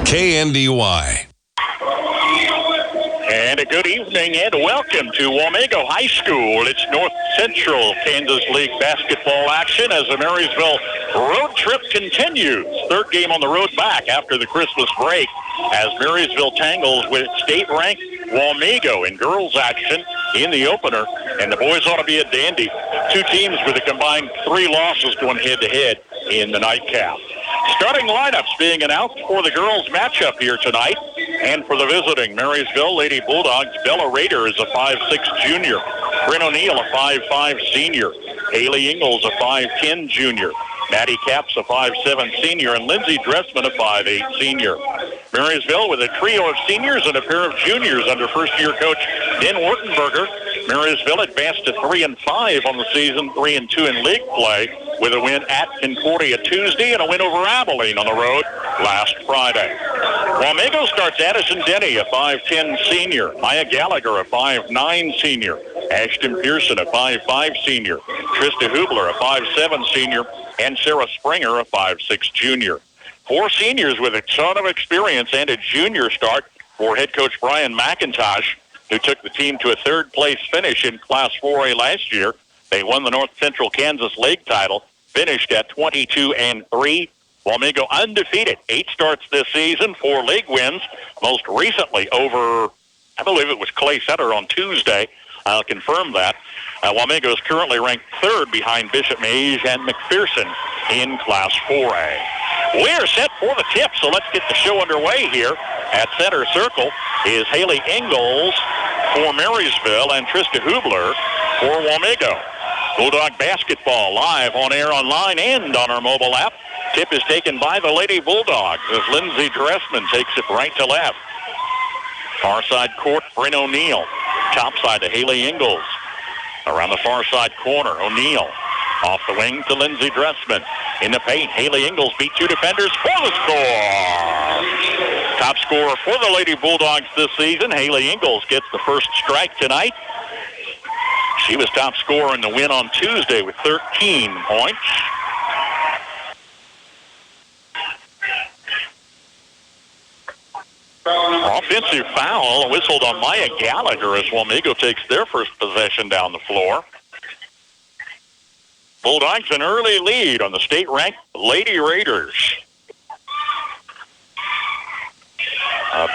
KNDY. And a good evening and welcome to Wamego High School. It's North Central Kansas League basketball action as the Marysville road trip continues. Third game on the road back after the Christmas break as Marysville tangles with state-ranked Wamego in girls action in the opener. And the boys ought to be a dandy. Two teams with a combined 3 losses going head-to-head in the nightcap. Starting lineups being announced for the girls matchup here tonight. And for the visiting Marysville Lady Bulldogs, Bella Rader is a 5'6 junior. Bryn O'Neill, a 5'5 senior. Haley Ingalls, a 5'10 junior. Maddie Capps, a 5'7 senior. And Lindsay Dressman, a 5'8 senior. Marysville with a trio of seniors and a pair of juniors under first-year coach Den Wurtenberger. Marysville advanced to 3-5 on the season, 3-2 in league play, with a win at Concordia Tuesday and a win over Abilene on the road last Friday. Wamego starts Addison Denny, a 5'10 senior. Maya Gallagher, a 5'9 senior. Ashton Pearson, a 5'5 senior. Trista Hubler, a 5'7 senior. And Sarah Springer, a 5'6 junior. 4 seniors with a ton of experience and a junior start for head coach Brian McIntosh, who took the team to a third-place finish in Class 4A last year. They won the North Central Kansas League title, finished at 22-3. Wamego undefeated, 8 starts this season, 4 league wins, most recently over, I believe it was Clay Center on Tuesday. I'll confirm that. Wamego is currently ranked 3rd behind Bishop Mage and McPherson in Class 4A. We are set for the tip, so let's get the show underway here. At center circle is Haley Ingalls for Marysville and Trista Hubler for Wamego. Bulldog basketball live on air, online, and on our mobile app. Tip is taken by the Lady Bulldogs as Lindsay Dressman takes it right to left. Far side court, Bryn O'Neill. Top side to Haley Ingalls. Around the far side corner, O'Neill. Off the wing to Lindsay Dressman. In the paint, Haley Ingalls beat 2 defenders for the score. Top scorer for the Lady Bulldogs this season, Haley Ingalls, gets the first strike tonight. She was top scorer in the win on Tuesday with 13 points. Offensive foul whistled on Maya Gallagher as Wamego takes their first possession down the floor. Bulldogs an early lead on the state-ranked Lady Raiders.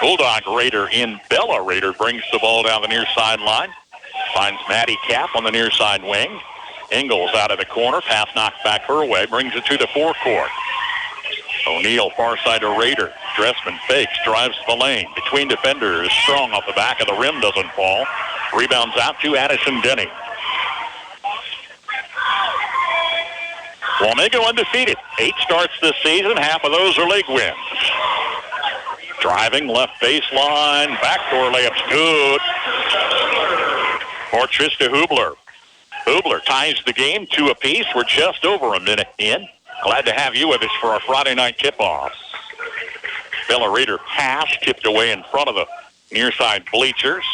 Bulldog Raider in Bella Raider brings the ball down the near sideline. Finds Maddie Cap on the near side wing. Ingalls out of the corner. Pass knocked back her way. Brings it to the forecourt. O'Neill far side to Raider. Dressman fakes. Drives the lane. Between defenders. Strong off the back of the rim. Doesn't fall. Rebounds out to Addison Denny. Wamego undefeated. 8 starts this season. Half of those are league wins. Driving left baseline. Backdoor layup's good for Trista Hubler. Hubler ties the game 2 apiece. We're just over a minute in. Glad to have you with us for our Friday night tip-off. Bella Raider pass tipped away in front of the near side bleachers.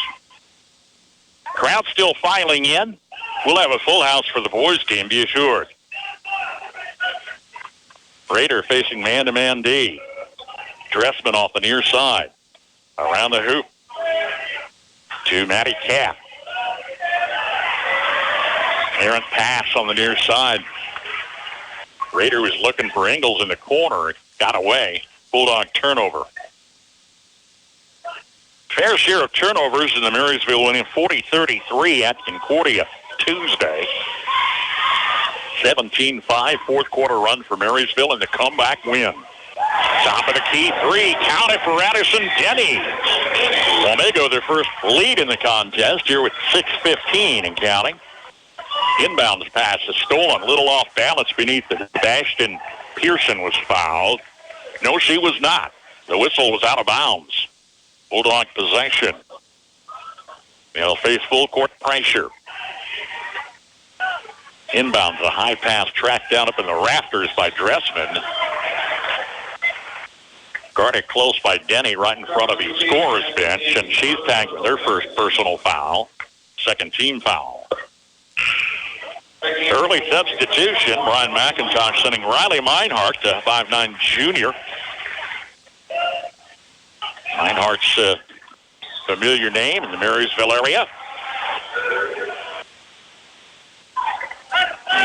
Crowd still filing in. We'll have a full house for the boys game, be assured. Raider facing man-to-man D. Dressman off the near side. Around the hoop to Maddie Cap. Errant pass on the near side. Raider was looking for Ingalls in the corner. It got away. Bulldog turnover. Fair share of turnovers in the Marysville winning 40-33 at Concordia Tuesday. 17-5 fourth quarter run for Marysville and the comeback win. Top of the key 3, counted for Addison Denny. Wamego their first lead in the contest here with 6:15 and counting. Inbounds pass is stolen, a little off balance beneath the Ashton Pearson was fouled. No, she was not. The whistle was out of bounds. Bulldog possession. They'll face full court pressure. Inbounds, a high pass tracked down up in the rafters by Dressman. Guarded close by Denny right in front of the scorer's bench, and she's tagged with her first personal foul. Second team foul. Early substitution, Brian McIntosh sending Riley Meinhardt, the 5'9 junior. Meinhardt's familiar name in the Marysville area.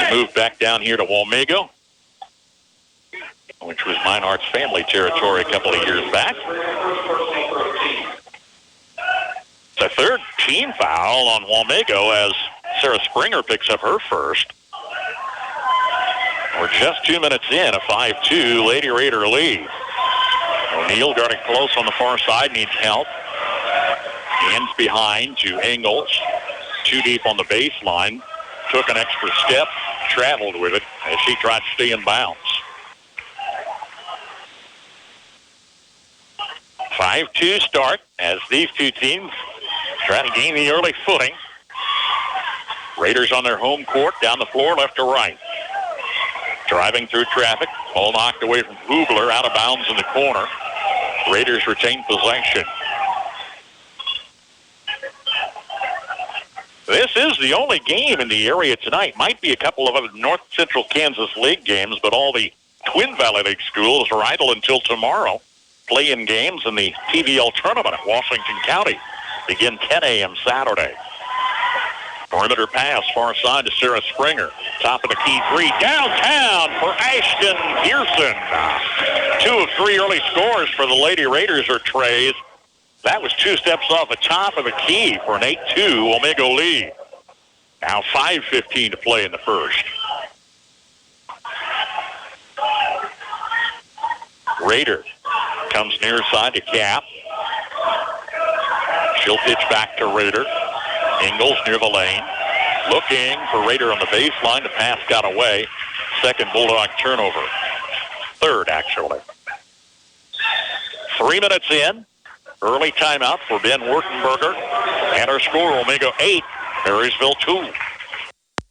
He moved back down here to Wamego, which was Meinhardt's family territory a couple of years back. The third team foul on Wamego as Sarah Springer picks up her first. We're just 2 minutes in, a 5-2 Lady Raider lead. O'Neal guarding close on the far side, needs help. Hands behind to Engels. Too deep on the baseline. Took an extra step, traveled with it as she tried to stay in bounds. 5-2 start as these two teams try to gain the early footing. Raiders on their home court, down the floor, left to right. Driving through traffic, ball knocked away from Hubler, out of bounds in the corner. Raiders retain possession. This is the only game in the area tonight. Might be a couple of other North Central Kansas League games, but all the Twin Valley League schools are idle until tomorrow. Play-in games in the TVL tournament at Washington County begin 10 a.m. Saturday. Perimeter pass, far side to Sarah Springer. Top of the key three, downtown for Ashton Pearson. 2 of 3 early scores for the Lady Raiders are trays. That was 2 steps off the top of the key for an 8-2 Wamego lead. Now 5:15 to play in the first. Raider comes near side to Cap. She'll pitch back to Raider. Ingles near the lane. Looking for Raider on the baseline. The pass got away. Second Bulldog turnover. Third, actually. 3 minutes in. Early timeout for Ben Wurtenberger. And our score, Wamego 8, Marysville 2.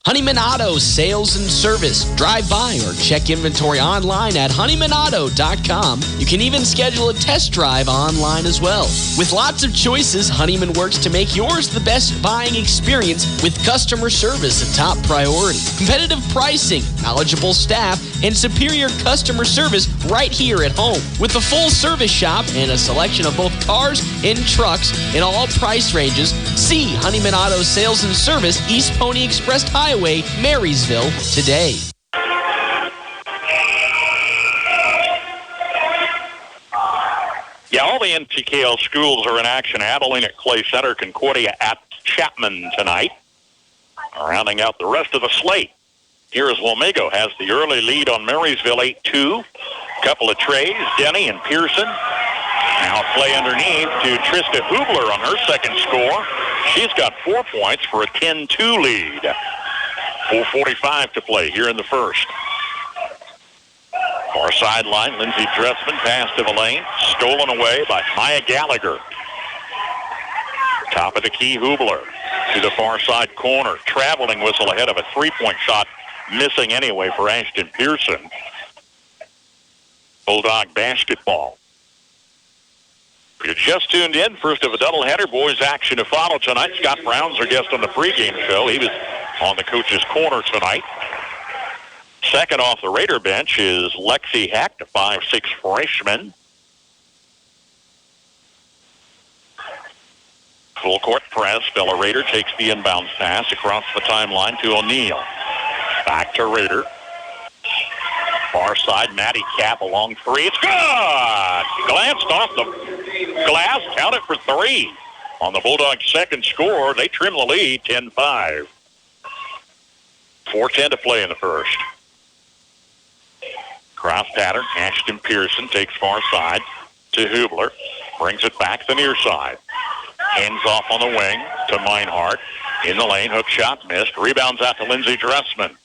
Honeyman Auto Sales and Service. Drive by or check inventory online at honeymanauto.com. You can even schedule a test drive online as well. With lots of choices, Honeyman works to make yours the best buying experience with customer service a top priority. Competitive pricing, knowledgeable staff, and superior customer service right here at home. With a full service shop and a selection of both cars and trucks in all price ranges, see Honeyman Auto Sales and Service, East Pony Express Highway, Marysville, today. Yeah, all the NTKL schools are in action. Abilene at Clay Center, Concordia at Chapman tonight. Rounding out the rest of the slate. Here is Wamego, has the early lead on Marysville, 8-2. Couple of trays, Denny and Pearson. Now play underneath to Trista Hubler on her second score. She's got 4 points for a 10-2 lead. 4:45 to play here in the first. Far sideline, Lindsey Dressman pass to the lane. Stolen away by Maya Gallagher. Top of the key, Hubler to the far side corner. Traveling whistle ahead of a three-point shot. Missing anyway for Ashton Pearson. Bulldog basketball. If you're just tuned in, first of a doubleheader, boys action to follow tonight. Scott Brown's our guest on the pregame show. He was on the coach's corner tonight. Second off the Raider bench is Lexi Hecht, a 5'6" freshman. Full court press. Bella Raider takes the inbounds pass across the timeline to O'Neal. Back to Raider. Far side, Maddie Cap, a long three. It's good! Glanced off the glass, counted for 3. On the Bulldogs' second score, they trim the lead, 10-5. 4:10 to play in the first. Cross pattern, Ashton Pearson takes far side to Hubler. Brings it back to the near side. Hands off on the wing to Meinhardt. In the lane, hook shot missed. Rebounds out to Lindsey Dressman.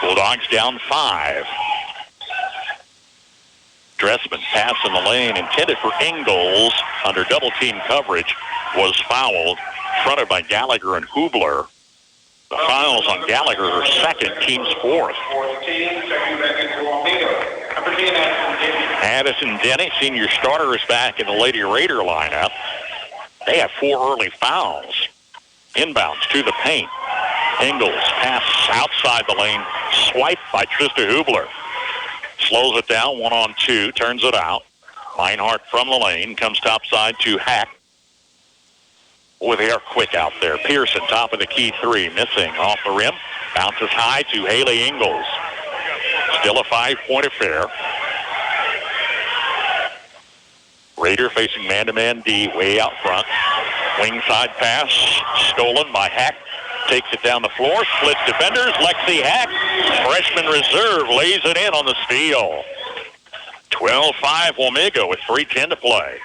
Bulldogs down 5. Dressman pass in the lane intended for Ingles under double team coverage was fouled, fronted by Gallagher and Hubler. The fouls on Gallagher are second, team's 4th. Addison Denny, senior starter, is back in the Lady Raider lineup. They have 4 early fouls. Inbounds to the paint. Ingles pass outside the lane, swiped by Trista Hubler. Slows it down, 1-on-2, turns it out. Meinhardt from the lane comes topside to Hack. Boy, they are quick out there. Pearson, top of the key three, missing off the rim. Bounces high to Haley Ingalls. Still a 5-point affair. Raider facing man-to-man D way out front. Wing side pass stolen by Hack. Takes it down the floor, splits defenders. Lexi Hack, freshman reserve, lays it in on the steal. 12-5 Wamego with 3:10 to play.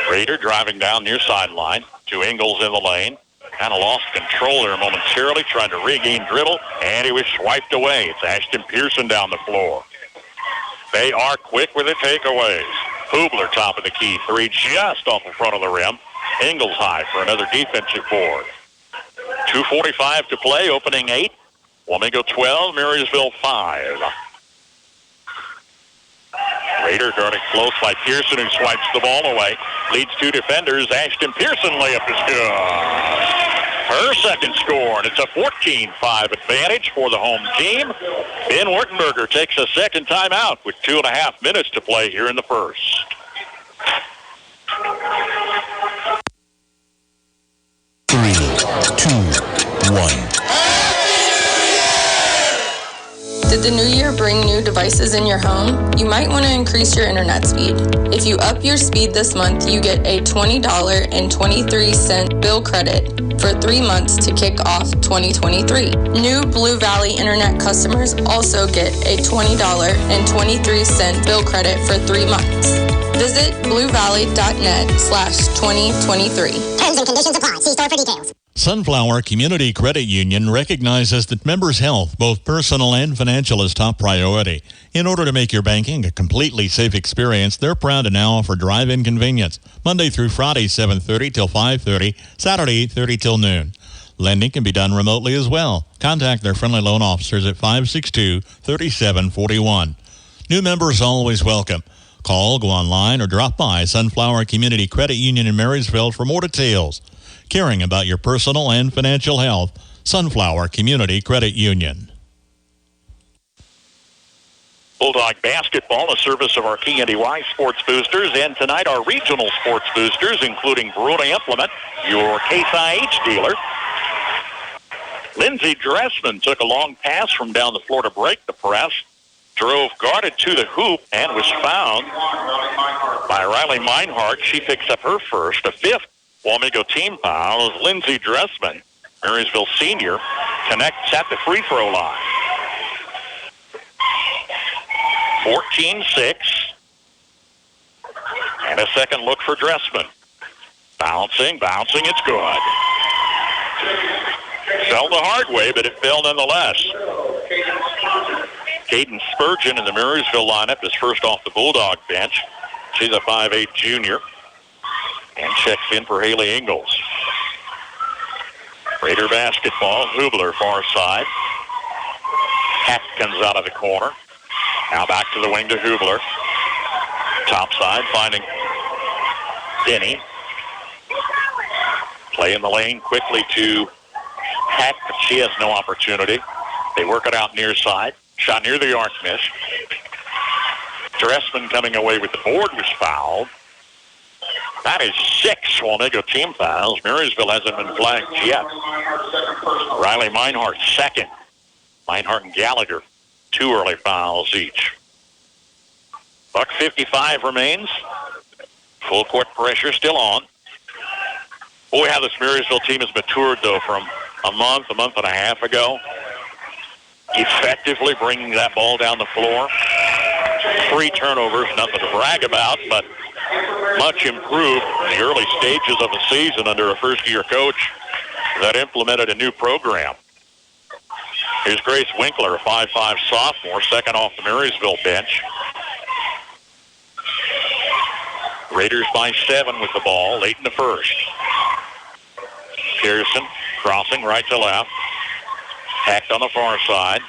Raider driving down near sideline to Ingalls in the lane. Kind of lost control there momentarily, trying to regain dribble, and he was swiped away. It's Ashton Pearson down the floor. They are quick with the takeaways. Hubler, top of the key three, just off the front of the rim. Ingalls high for another defensive board. 2:45 to play, opening 8. Wamego 12, Marysville 5. Raider guarding close by Pearson, who swipes the ball away. Leads two defenders. Ashton Pearson layup is good. Her second score, and it's a 14-5 advantage for the home team. Ben Wurtenberger takes a second timeout with 2.5 minutes to play here in the first. 3, 2, 1. Did the new year bring new devices in your home? You might want to increase your internet speed. If you up your speed this month, you get a $20.23 bill credit for 3 months to kick off 2023. New Blue Valley Internet customers also get a $20.23 bill credit for 3 months. Visit bluevalley.net/2023. Terms and conditions apply. See store for details. Sunflower Community Credit Union recognizes that members' health, both personal and financial, is top priority. In order to make your banking a completely safe experience, they're proud to now offer drive-in convenience, Monday through Friday, 7:30 till 5:30, Saturday, 8:30 till noon. Lending can be done remotely as well. Contact their friendly loan officers at 562-3741. New members always welcome. Call, go online, or drop by Sunflower Community Credit Union in Marysville for more details. Caring about your personal and financial health, Sunflower Community Credit Union. Bulldog basketball, a service of our KNDY Sports Boosters, and tonight our regional sports boosters, including Verona Implement, your Case IH dealer. Lindsey Dressman took a long pass from down the floor to break the press, drove guarded to the hoop, and was fouled by Riley Meinhardt. She picks up her first, a fifth Wamego team foul as Lindsey Dressman, Marysville senior, connects at the free throw line. 14-6. And a second look for Dressman. Bouncing, it's good. Fell the hard way, but it fell nonetheless. Caden Spurgeon in the Marysville lineup is first off the Bulldog bench. She's a 5'8 junior. And checks in for Haley Ingalls. Raider basketball, Hubler far side. Hack comes out of the corner. Now back to the wing to Hubler. Top side, finding Denny. Play in the lane quickly to Hack, but she has no opportunity. They work it out near side. Shot near the arc, miss. Dressman coming away with the board was fouled. That is 6 Wamego team fouls. Marysville hasn't been flagged yet. Riley Meinhardt second. Meinhardt and Gallagher, 2 early fouls each. $1:55 remains. Full court pressure still on. Boy, how this Marysville team has matured, though, from a month and a half ago. Effectively bringing that ball down the floor. 3 turnovers, nothing to brag about, but much improved in the early stages of the season under a first-year coach that implemented a new program. Here's Grace Winkler, a 5'5 sophomore, second off the Marysville bench. Raiders by 7 with the ball late in the first. Pearson crossing right to left. Hacked on the far side.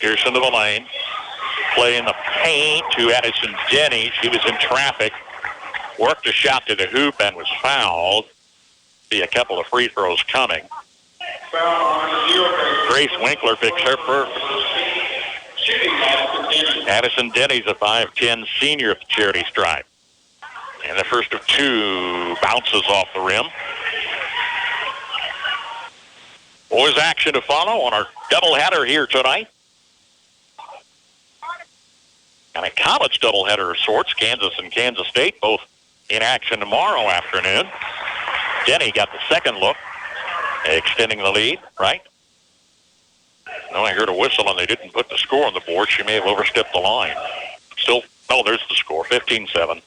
Pearson to the lane. Play in the paint to Addison Denny. She was in traffic. Worked a shot to the hoop and was fouled. See a couple of free throws coming. Grace Winkler picks her first. Addison Denny's a 5'10 senior at the charity stripe. And the first of two bounces off the rim. Boys action to follow on our doubleheader here tonight. And a college doubleheader of sorts. Kansas and Kansas State both in action tomorrow afternoon. Denny got the second look, extending the lead, right? No, I heard a whistle, and they didn't put the score on the board. She may have overstepped the line. Still, oh, there's the score, 15-7.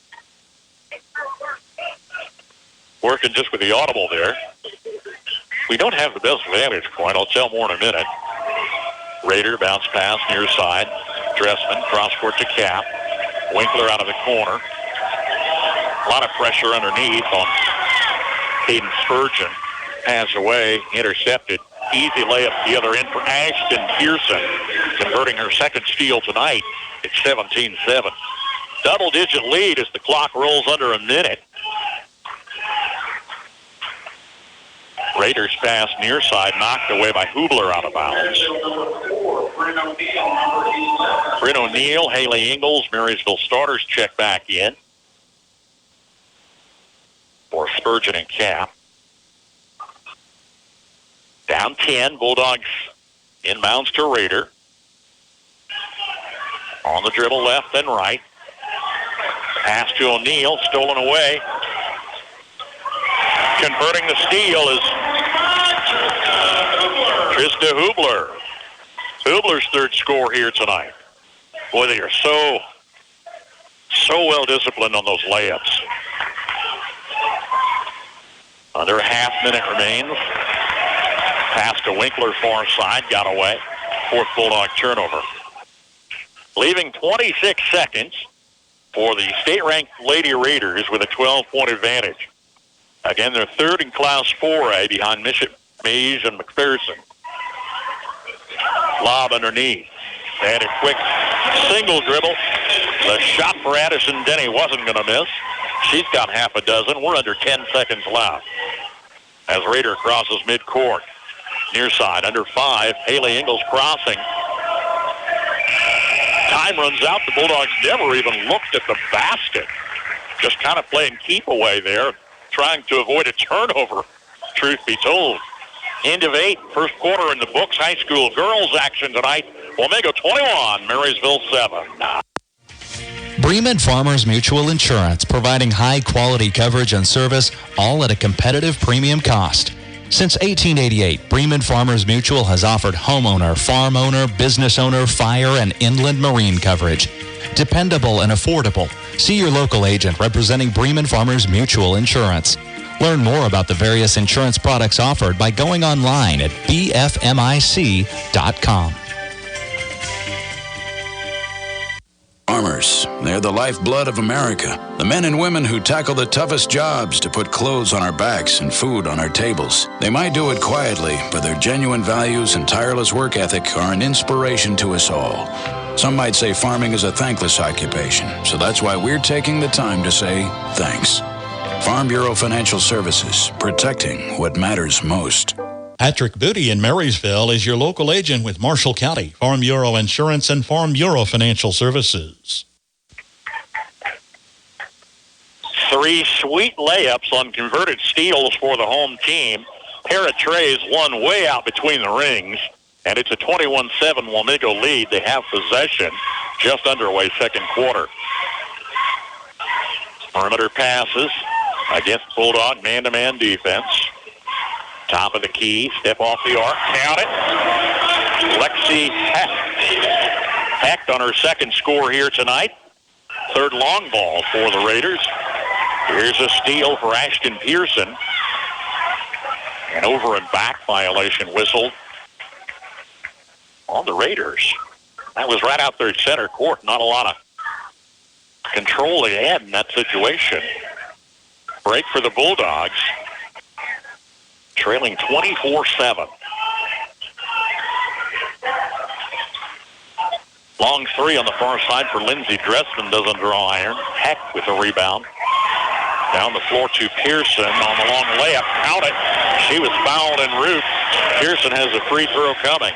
Working just with the audible there. We don't have the best vantage point. I'll tell more in a minute. Rader bounce pass near side. Dressman cross court to Cap. Winkler out of the corner. A lot of pressure underneath on Hayden Spurgeon. Pass away, intercepted. Easy layup the other end for Ashton Pearson, converting her second steal tonight. It's 17-7. Double-digit lead as the clock rolls under a minute. Raiders pass near side, knocked away by Hubler out of bounds. Bryn O'Neill, Haley Ingalls, Marysville starters check back in for Spurgeon and Cap. Down 10, Bulldogs inbounds to Raider. On the dribble left and right. Pass to O'Neill, stolen away. Converting the steal is Trista Hubler. Hubler's third score here tonight. Boy, they are so well disciplined on those layups. Under a half minute remains. Pass to Winkler, far side, got away. Fourth Bulldog turnover. Leaving 26 seconds for the state-ranked Lady Raiders with a 12-point advantage. Again, they're third in Class 4A behind Bishop Mays and McPherson. Lob underneath. And a quick single dribble. The shot for Addison Denny wasn't going to miss. She's got half a dozen. We're under 10 seconds left. As Raider crosses midcourt. Near side, under 5. Haley Ingalls crossing. Time runs out. The Bulldogs never even looked at the basket. Just kind of playing keep away there, trying to avoid a turnover, truth be told. End of 8, first quarter in the books. High school girls action tonight. Wamego 21, Marysville 7. Bremen Farmers Mutual Insurance, providing high-quality coverage and service, all at a competitive premium cost. Since 1888, Bremen Farmers Mutual has offered homeowner, farm owner, business owner, fire, and inland marine coverage. Dependable and affordable. See your local agent representing Bremen Farmers Mutual Insurance. Learn more about the various insurance products offered by going online at bfmic.com. Farmers, they're the lifeblood of America. The men and women who tackle the toughest jobs to put clothes on our backs and food on our tables. They might do it quietly, but their genuine values and tireless work ethic are an inspiration to us all. Some might say farming is a thankless occupation, so that's why we're taking the time to say thanks. Farm Bureau Financial Services, protecting what matters most. Patrick Booty in Marysville is your local agent with Marshall County, Farm Bureau Insurance, and Farm Bureau Financial Services. 3 sweet layups on converted steals for the home team. Pair of trays, one way out between the rings, and it's a 21-7 Wamego lead. They have possession just underway second quarter. Perimeter passes against Bulldog man-to-man defense. Top of the key, step off the arc, count it. Lexi Hecht on her second score here tonight. Third long ball for the Raiders. Here's a steal for Ashton Pearson. An over and back violation whistled on the Raiders. That was right out there at center court. Not a lot of control they had in that situation. Break for the Bulldogs. Trailing 24-7. Long three on the far side for Lindsey Dressman. Doesn't draw iron. Heck with a rebound. Down the floor to Pearson on the long layup. Count it. She was fouled en route. Pearson has a free throw coming.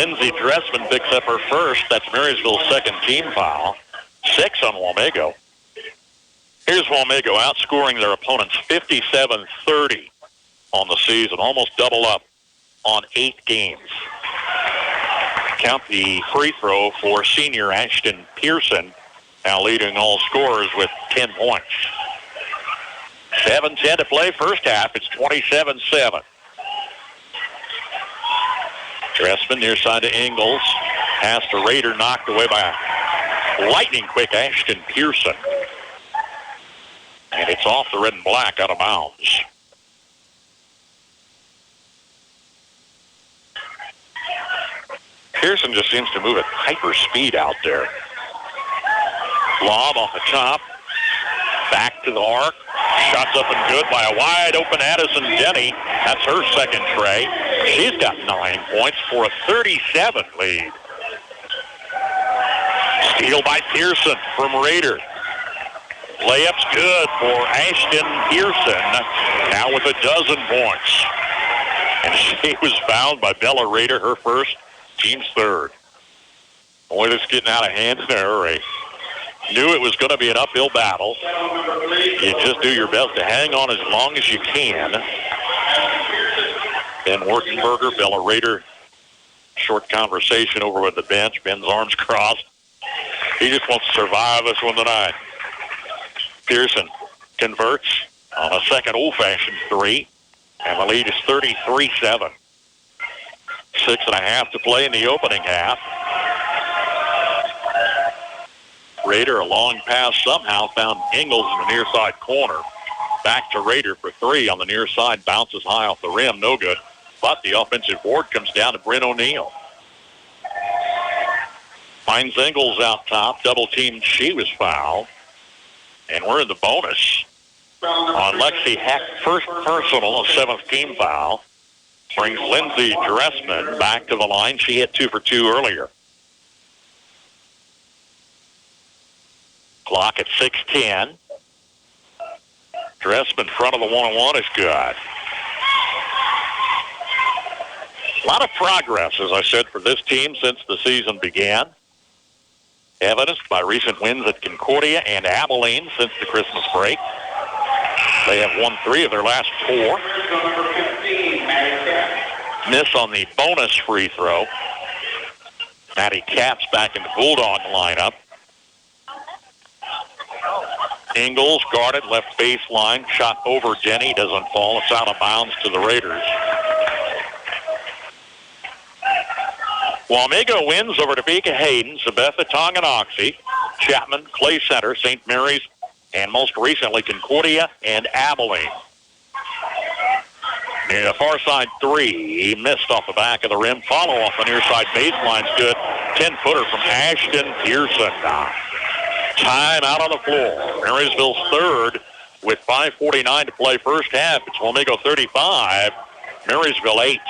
Lindsey Dressman picks up her first. That's Marysville's second team foul. 6 on Wamego. Here's Wamego outscoring their opponents 57-30 on the season, almost double up on 8 games. Count the free throw for senior Ashton Pearson, now leading all scorers with 10 points. 7:10 to play first half. It's 27-7. Dressman near side to Ingles. Pass to Rader, knocked away by a lightning-quick Ashton Pearson. And it's off the red and black, out of bounds. Pearson just seems to move at hyper speed out there. Lob off the top. Back to the arc. Shots up and good by a wide-open Addison Denny. That's her second tray. She's got 9 points for a 37 lead. Steal by Pearson from Rader. Layup's good for Ashton Pearson, now with 12 points. And she was fouled by Bella Rader, her first, team's third. Boy, this is getting out of hand in a hurry. Knew it was going to be an uphill battle. You just do your best to hang on as long as you can. Ben Wartenberger, Bella Rader, short conversation over with the bench. Ben's arms crossed. He just wants to survive this one tonight. Pearson converts on a second old-fashioned three, and the lead is 33-7. 6.5 to play in the opening half. Rader, a long pass, somehow found Ingles in the near side corner. Back to Rader for 3 on the near side, bounces high off the rim, no good. But the offensive board comes down to Bryn O'Neill. Finds Ingles out top, double-teamed, she was fouled. And we're in the bonus on Lexi Heck, first personal, a 7th team foul. Brings Lindsey Dressman back to the line. She hit 2 for 2 earlier. Clock at 6:10. Dressman front of the one-on-one is good. A lot of progress, as I said, for this team since the season began. Evidenced by recent wins at Concordia and Abilene since the Christmas break. They have won 3 of their last 4. Miss on the bonus free throw. Maddie Capps back in the Bulldog lineup. Ingles guarded left baseline. Shot over Denny. Doesn't fall. It's out of bounds to the Raiders. Wamego wins over Topeka Hayden, Sabetha Tonganoxie, Chapman, Clay Center, St. Mary's, and most recently Concordia and Abilene. Near the far side 3, he missed off the back of the rim. Follow off the near side baseline's good. 10-footer from Ashton Pearson. Time out on the floor. Marysville's third with 5:49 to play first half. It's Wamego 35, Marysville 8.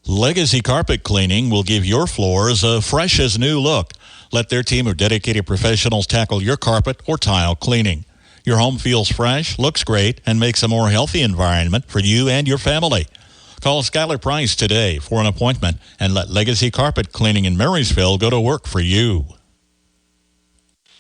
Legacy Carpet Cleaning will give your floors a fresh as new look. Let their team of dedicated professionals tackle your carpet or tile cleaning. Your home feels fresh, looks great, and makes a more healthy environment for you and your family. Call Skylar Price today for an appointment and let Legacy Carpet Cleaning in Marysville go to work for you.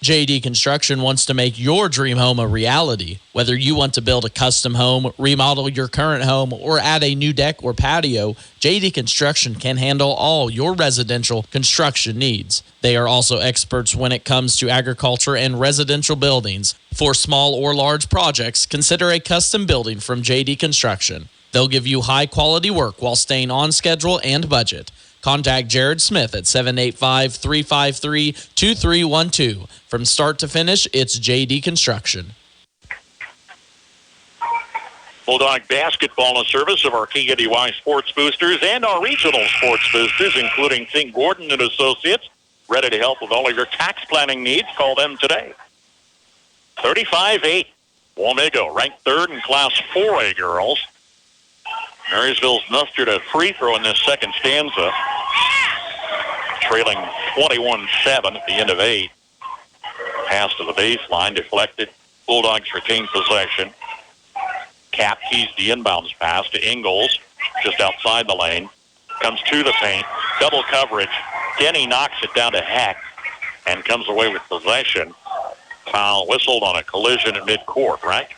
JD Construction wants to make your dream home a reality. Whether you want to build a custom home, remodel your current home, or add a new deck or patio, JD Construction can handle all your residential construction needs. They are also experts when it comes to agriculture and residential buildings. For small or large projects, consider a custom building from JD Construction. They'll give you high-quality work while staying on schedule and budget. Contact Jared Smith at 785-353-2312. From start to finish, it's JD Construction. Bulldog basketball in service of our KNDY sports boosters and our regional sports boosters, including Think Gordon and Associates. Ready to help with all of your tax planning needs. Call them today. 35-8. Wamego ranked 3rd in Class 4A girls. Marysville's mustered a free throw in this second stanza, trailing 21-7 at the end of 8. Pass to the baseline, deflected. Bulldogs retain possession. Cap keys the inbounds pass to Ingles, just outside the lane. Comes to the paint, double coverage. Denny knocks it down to Hack and comes away with possession. Foul whistled on a collision at midcourt, right?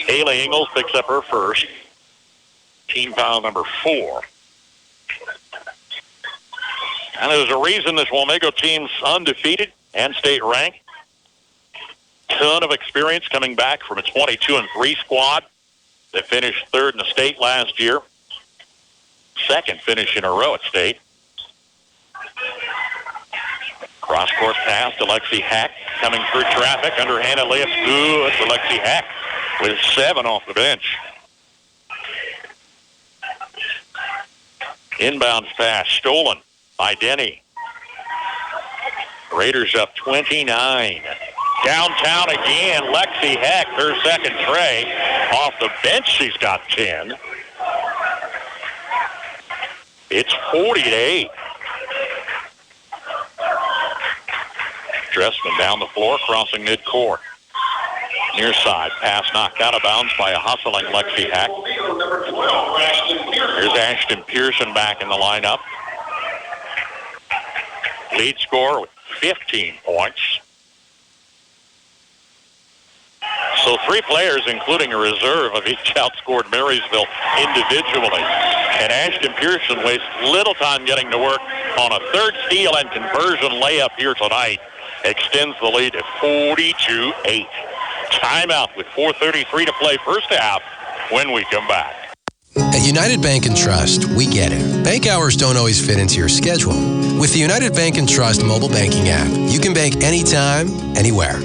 Haley Ingles picks up her first. Team foul number 4. And there's a reason this Wamego team's undefeated and state ranked. Ton of experience coming back from a 22-3 squad that finished third in the state last year. Second finish in a row at state. Cross-court pass to Lexi Hack. Coming through traffic. Underhanded layup. Good for Lexi Hack with 7 off the bench. Inbounds pass stolen by Denny. Raiders up 29. Downtown again. Lexi Hack, her second tray. Off the bench, she's got 10. It's 40-8. Dressman down the floor, crossing midcourt. Near side, pass knocked out of bounds by a hustling Lexi Hack. Here's Ashton Pearson back in the lineup. Lead scorer with 15 points. So 3 players, including a reserve, have each outscored Marysville individually. And Ashton Pearson wastes little time getting to work on a third steal and conversion layup here tonight. Extends the lead to 42-8. Timeout with 4:33 to play first half when we come back. At United Bank and Trust, we get it. Bank hours don't always fit into your schedule. With the United Bank and Trust mobile banking app, you can bank anytime, anywhere.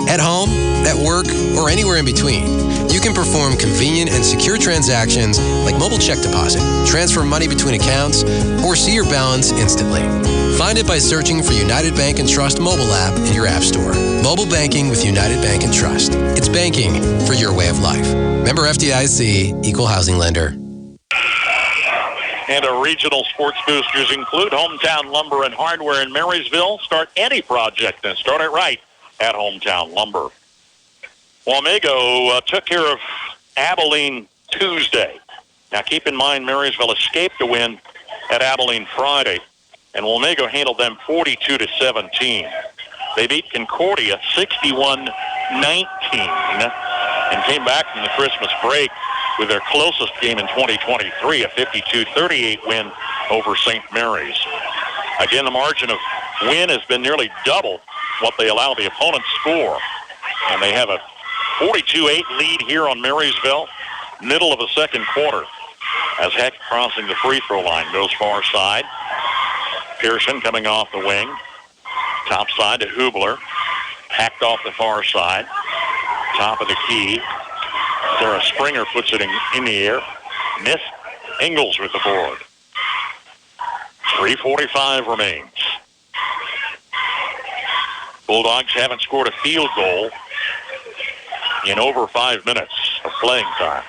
At home, at work, or anywhere in between. You can perform convenient and secure transactions like mobile check deposit, transfer money between accounts, or see your balance instantly. Find it by searching for United Bank and Trust mobile app in your app store. Mobile banking with United Bank and Trust. It's banking for your way of life. Member FDIC, Equal Housing Lender. And our regional sports boosters include Hometown Lumber and Hardware in Marysville. Start any project and start it right at Hometown Lumber. Wamego took care of Abilene Tuesday. Now keep in mind Marysville escaped a win at Abilene Friday, and Wamego handled them 42-17. They beat Concordia 61-19 and came back from the Christmas break with their closest game in 2023, a 52-38 win over St. Mary's. Again, the margin of win has been nearly double what they allow the opponent score. And they have a 42-8 lead here on Marysville, middle of the second quarter. As Heck crossing the free throw line goes far side. Pearson coming off the wing. Top side to Hubler. Hacked off the far side. Top of the key. Sarah Springer puts it in the air. Missed. Ingles with the board. 3:45 remains. Bulldogs haven't scored a field goal in over 5 minutes of playing time.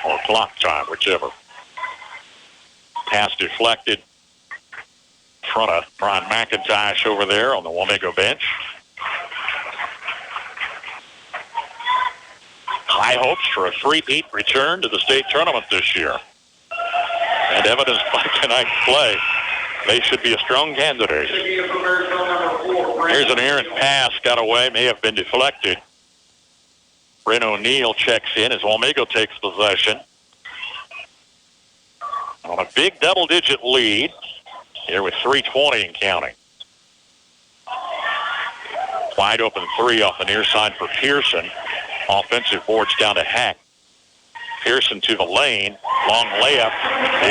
Or clock time, whichever. Pass deflected in front of Brian McIntosh over there on the Wamego bench. High hopes for a three-peat return to the state tournament this year. And evidenced by tonight's play, they should be a strong candidate. Here's an errant pass, got away, may have been deflected. Bryn O'Neill checks in as Wamego takes possession. On a big double-digit lead, here with 3:20 and counting. Wide open three off the near side for Pearson. Offensive boards down to Hack. Pearson to the lane. Long layup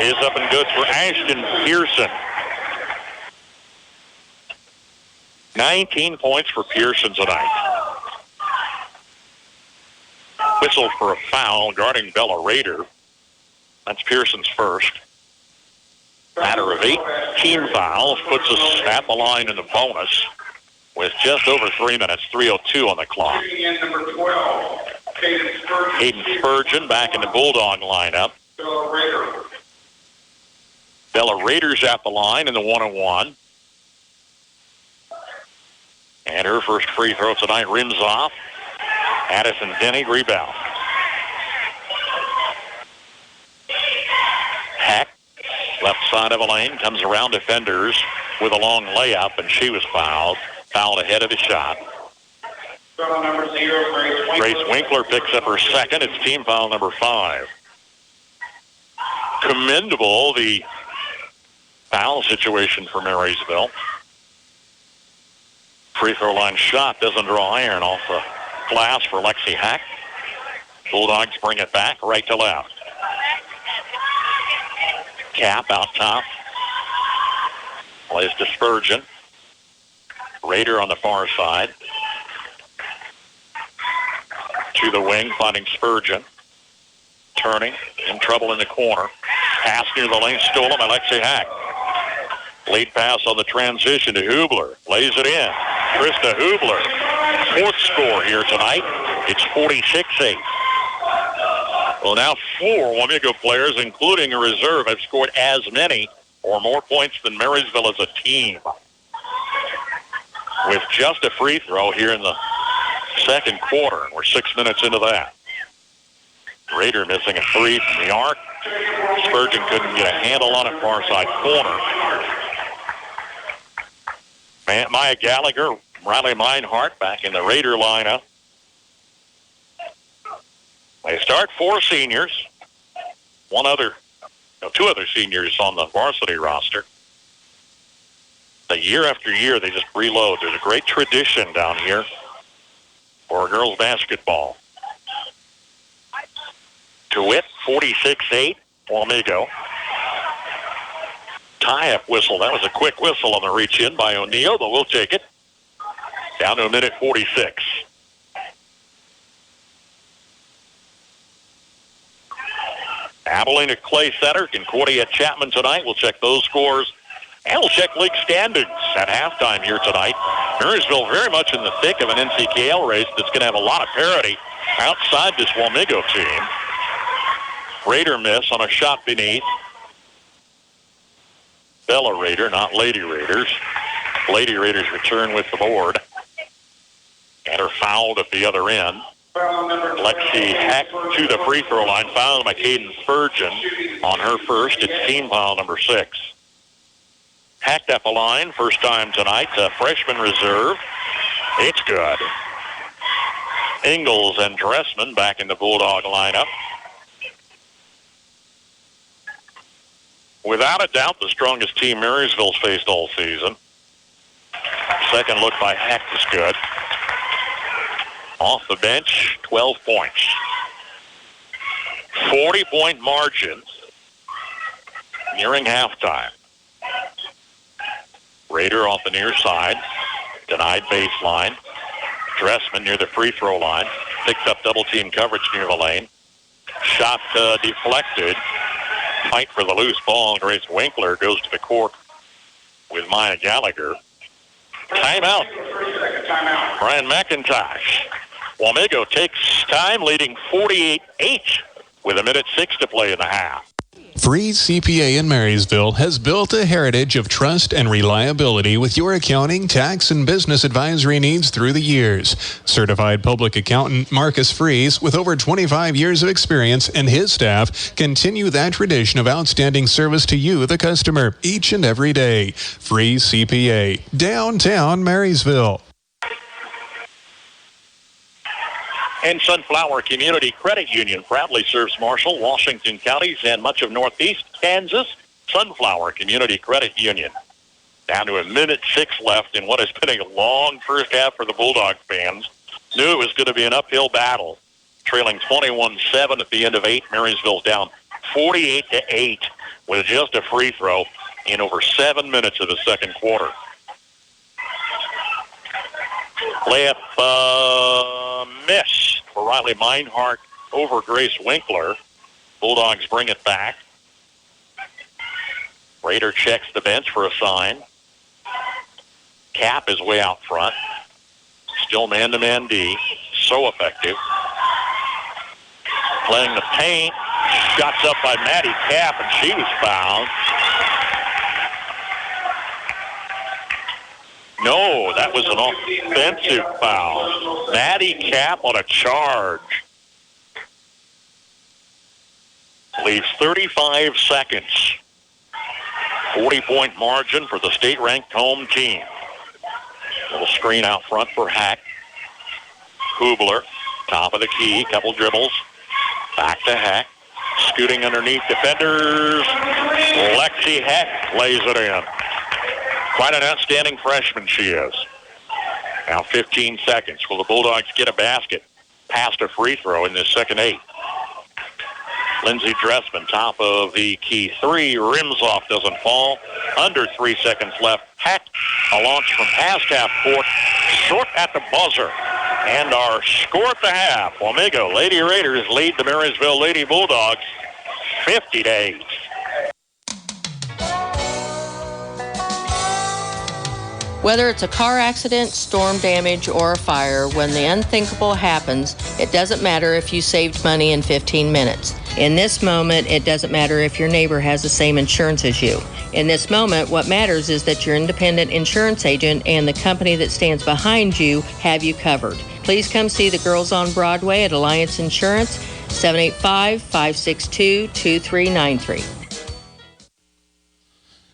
is up and good for Ashton Pearson. 19 points for Pearson tonight. Whistle for a foul guarding Bella Rader. That's Pearson's first. Matter of 8 team fouls puts us at the line in the bonus with just over 3 minutes, 3:02 on the clock. Hayden Spurgeon back in the Bulldog lineup. Bella Rader's at the line in the 1-on-1. And her first free throw tonight rims off. Addison Denny rebound. side of a lane, comes around defenders with a long layup, and she was fouled ahead of the shot. Grace Winkler picks up her second. It's team foul number 5. Commendable, the foul situation for Marysville. Free throw line shot doesn't draw iron off the glass for Lexi Hack. Bulldogs bring it back right to left. Cap out top. Plays to Spurgeon. Rader on the far side. To the wing, finding Spurgeon. Turning, in trouble in the corner. Pass near the lane, stolen by Lexi Hack. Lead pass on the transition to Hubler. Lays it in. Krista Hubler. 4th score here tonight. It's 46-8. Well, now 4 Wamego players, including a reserve, have scored as many or more points than Marysville as a team. With just a free throw here in the second quarter, and we're 6 minutes into that. Rader missing a 3 from the arc. Spurgeon couldn't get a handle on it, far side corner. Maya Gallagher, Riley Meinhardt back in the Raider lineup. They start 4 seniors. 2 other seniors on the varsity roster. The year after year, they just reload. There's a great tradition down here for girls basketball. DeWitt, 46-8, Wamego. Tie-up whistle. That was a quick whistle on the reach-in by O'Neill, but we'll take it. Down to a minute 46. Abilene at Clay Center, Concordia at Chapman tonight. We'll check those scores, and we'll check league standings at halftime here tonight. Marysville very much in the thick of an NCKL race that's going to have a lot of parity outside this Wamego team. Raider miss on a shot beneath. Bella Raider, not Lady Raiders. Lady Raiders return with the board. And are fouled at the other end. Lexi Heck to the free throw line, fouled by Caden Spurgeon on her first. It's team foul number 6. Hacked up a line, first time tonight, freshman reserve. It's good. Ingalls and Dressman back in the Bulldog lineup. Without a doubt, the strongest team Marysville's faced all season. Second look by Heck is good. Off the bench, 12 points. 40-point margin nearing halftime. Raider off the near side. Denied baseline. Dressman near the free throw line. Picks up double-team coverage near the lane. Shot deflected. Fight for the loose ball. Grace Winkler goes to the court with Maya Gallagher. Timeout. Brian McIntosh. Wamego takes time, leading 48-8 with 1:06 to play in the half. Freeze CPA in Marysville has built a heritage of trust and reliability with your accounting, tax, and business advisory needs through the years. Certified public accountant Marcus Freeze, with over 25 years of experience, and his staff continue that tradition of outstanding service to you, the customer, each and every day. Freeze CPA, downtown Marysville. And Sunflower Community Credit Union proudly serves Marshall, Washington counties, and much of northeast Kansas. Sunflower Community Credit Union. Down to 1:06 left in what has been a long first half for the Bulldog fans. Knew it was going to be an uphill battle. Trailing 21-7 at the end of 8. Marysville's down 48-8 with just a free throw in over 7 minutes of the second quarter. Layup miss for Riley Meinhardt over Grace Winkler. Bulldogs bring it back. Raider checks the bench for a sign. Cap is way out front. Still man-to-man D. So effective. Playing the paint. Shots up by Maddie Cap, and she was fouled. No, that was an offensive foul. Maddie Cap on a charge. Leaves 35 seconds. 40-point margin for the state-ranked home team. Little screen out front for Hack. Hubler, top of the key, couple dribbles. Back to Hack. Scooting underneath defenders. Lexi Hack lays it in. Quite an outstanding freshman she is. Now 15 seconds. Will the Bulldogs get a basket past a free throw in this second 8? Lindsey Dressman, top of the key three, rims off, doesn't fall. Under 3 seconds left. Hack, a launch from past half court, short at the buzzer. And our score at the half, Wamego Lady Raiders lead the Marysville Lady Bulldogs 50-8. Whether it's a car accident, storm damage, or a fire, when the unthinkable happens, it doesn't matter if you saved money in 15 minutes. In this moment, it doesn't matter if your neighbor has the same insurance as you. In this moment, what matters is that your independent insurance agent and the company that stands behind you have you covered. Please come see the girls on Broadway at Alliance Insurance, 785-562-2393.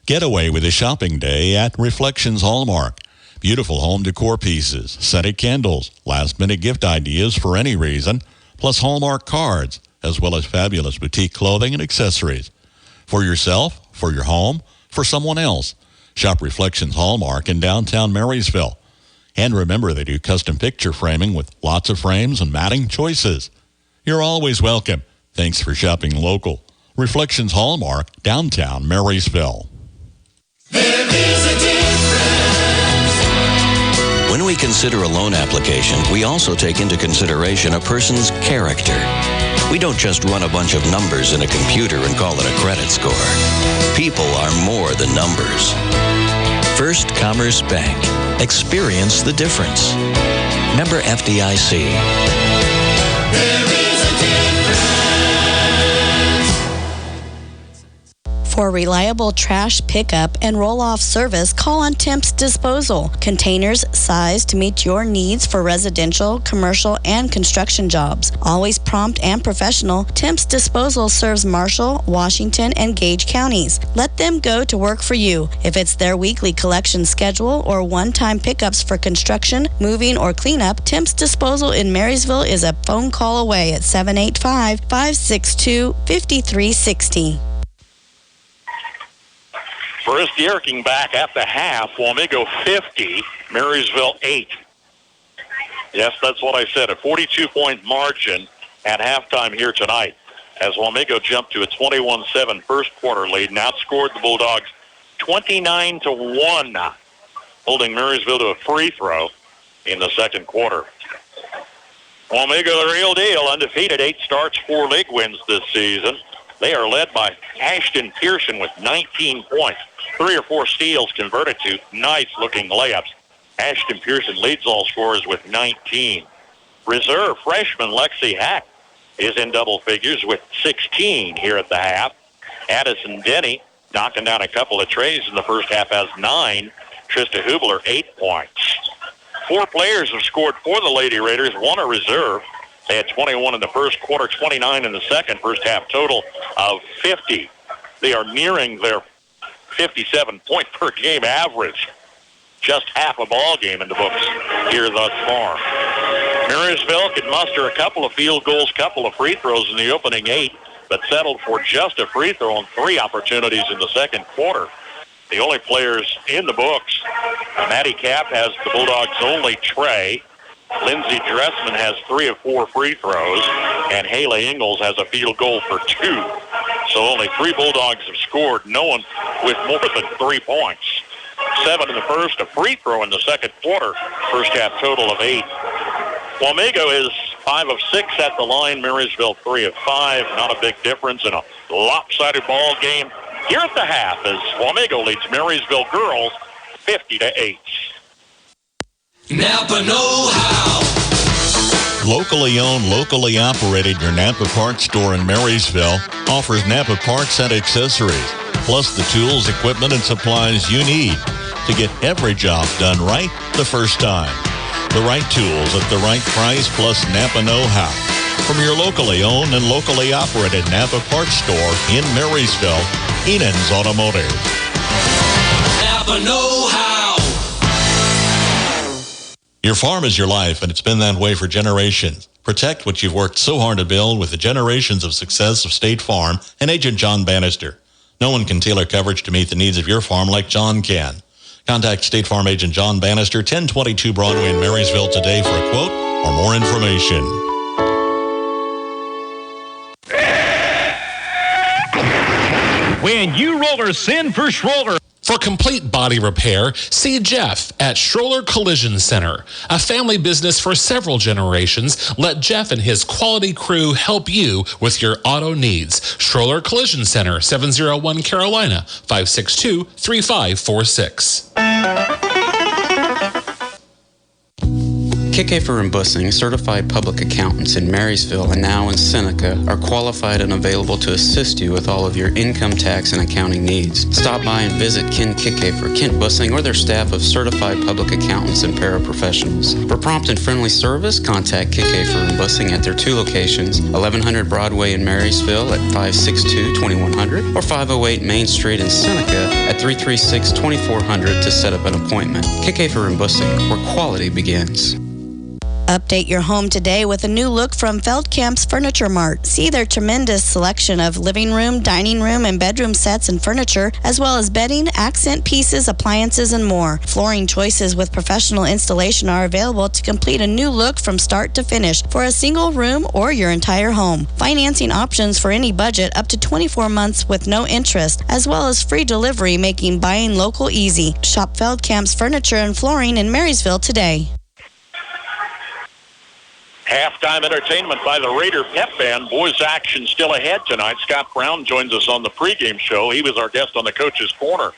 Get away with a shopping day at Reflections Hallmark. Beautiful home decor pieces, scented candles, last-minute gift ideas for any reason, plus Hallmark cards, as well as fabulous boutique clothing and accessories. For yourself, for your home, for someone else. Shop Reflections Hallmark in downtown Marysville. And remember, they do custom picture framing with lots of frames and matting choices. You're always welcome. Thanks for shopping local. Reflections Hallmark, downtown Marysville. There is a difference. When we consider a loan application, we also take into consideration a person's character. We don't just run a bunch of numbers in a computer and call it a credit score. People are more than numbers. First Commerce Bank. Experience the difference. Member FDIC. There is a difference. For reliable trash pickup and roll-off service, call on Temps Disposal. Containers sized to meet your needs for residential, commercial, and construction jobs. Always prompt and professional, Temps Disposal serves Marshall, Washington, and Gage counties. Let them go to work for you. If it's their weekly collection schedule or one-time pickups for construction, moving, or cleanup, Temps Disposal in Marysville is a phone call away at 785-562-5360. First Yerking back at the half. Wamego 50, Marysville 8. Yes, that's what I said. A 42-point margin at halftime here tonight as Wamego jumped to a 21-7 first quarter lead and outscored the Bulldogs 29-1, holding Marysville to a free throw in the second quarter. Wamego, the real deal, undefeated, 8 starts, 4 league wins this season. They are led by Ashton Pearson with 19 points. 3 or 4 steals converted to nice-looking layups. Ashton Pearson leads all scorers with 19. Reserve freshman Lexi Hack is in double figures with 16 here at the half. Addison Denny knocking down a couple of trays in the first half has 9. Trista Hubler, 8 points. 4 players have scored for the Lady Raiders, 1 a reserve. They had 21 in the first quarter, 29 in the second, first half total of 50. They are nearing their 57-point-per-game average. Just half a ball game in the books here thus far. Marysville could muster a couple of field goals, couple of free throws in the opening 8, but settled for just a free throw on 3 opportunities in the second quarter. The only players in the books, Maddie Kapp has the Bulldogs' only tray. Lindsey Dressman has 3 of 4 free throws, and Haley Ingalls has a field goal for 2. So only 3 Bulldogs have scored, no one with more than 3 points. 7 in the first, a free throw in the second quarter, first half total of 8. Wamego is 5 of 6 at the line, Marysville 3 of 5, not a big difference in a lopsided ball game. Here at the half as Wamego leads Marysville girls 50-8. Napa know-how. Locally owned, locally operated, your Napa Parts store in Marysville offers Napa Parts and accessories, plus the tools, equipment, and supplies you need to get every job done right the first time. The right tools at the right price, plus Napa know-how. From your locally owned and locally operated Napa Parts store in Marysville, Enan's Automotive. Papa know-how. Your farm is your life, and it's been that way for generations. Protect what you've worked so hard to build with the generations of success of State Farm and Agent John Bannister. No one can tailor coverage to meet the needs of your farm like John can. Contact State Farm Agent John Bannister, 1022 Broadway in Marysville today for a quote or more information. When you rollers send for Schroller. For complete body repair, see Jeff at Schroller Collision Center. A family business for several generations, let Jeff and his quality crew help you with your auto needs. Schroller Collision Center, 701 Carolina, 562-3546. Kickafer and Bussing, certified public accountants in Marysville and now in Seneca, are qualified and available to assist you with all of your income tax and accounting needs. Stop by and visit Ken Kickafer, Kent Bussing, or their staff of certified public accountants and paraprofessionals. For prompt and friendly service, contact Kickafer and Bussing at their two locations, 1100 Broadway in Marysville at 562-2100 or 508 Main Street in Seneca at 336-2400 to set up an appointment. Kickafer and Bussing, where quality begins. Update your home today with a new look from Feldkamp's Furniture Mart. See their tremendous selection of living room, dining room, and bedroom sets and furniture, as well as bedding, accent pieces, appliances, and more. Flooring choices with professional installation are available to complete a new look from start to finish for a single room or your entire home. Financing options for any budget up to 24 months with no interest, as well as free delivery, making buying local easy. Shop Feldkamp's Furniture and Flooring in Marysville today. Halftime entertainment by the Raider Pep Band. Boys action still ahead tonight. Scott Brown joins us on the pregame show. He was our guest on the Coach's Corner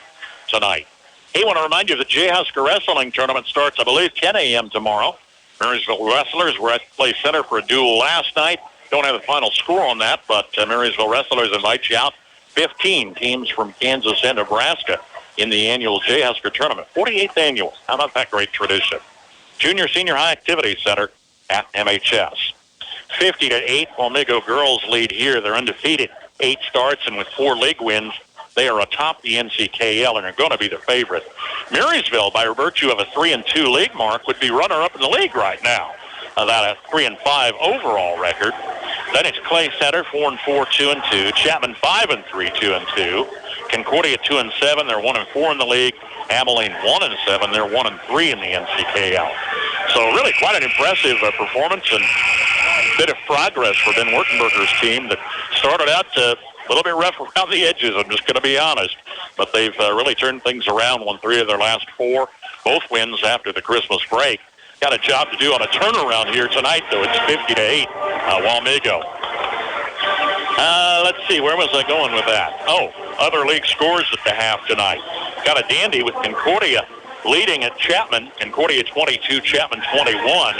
tonight. Hey, I want to remind you the J-Husker Wrestling Tournament starts, I believe, 10 a.m. tomorrow. Marysville Wrestlers were at Play Center for a duel last night. Don't have the final score on that, but Marysville Wrestlers invite you out. 15 teams from Kansas and Nebraska in the annual J-Husker Tournament. 48th annual. How about that great tradition? Junior Senior High Activity Center at MHS. 50-8, Wamego girls lead here. They're undefeated. 8 starts, and with 4 league wins, they are atop the NCKL and are going to be the favorite. Marysville, by virtue of a 3-2 league mark, would be runner-up in the league right now. That a 3-5 overall record. Then it's Clay Center, 4-4, 2-2. Chapman, 5-3, 2-2. Concordia, 2-7. They're 1-4 in the league. Abilene, 1-7. They're 1-3 in the NCKL. So really quite an impressive performance and bit of progress for Ben Wurtenberger's team that started out a little bit rough around the edges, I'm just going to be honest. But they've really turned things around, won 3 of their last 4, both wins after the Christmas break. Got a job to do on a turnaround here tonight, though. It's 50-8, Wamego. Let's see, where was I going with that? Oh, other league scores at the half tonight. Got a dandy with Concordia leading at Chapman. Concordia 22, Chapman 21.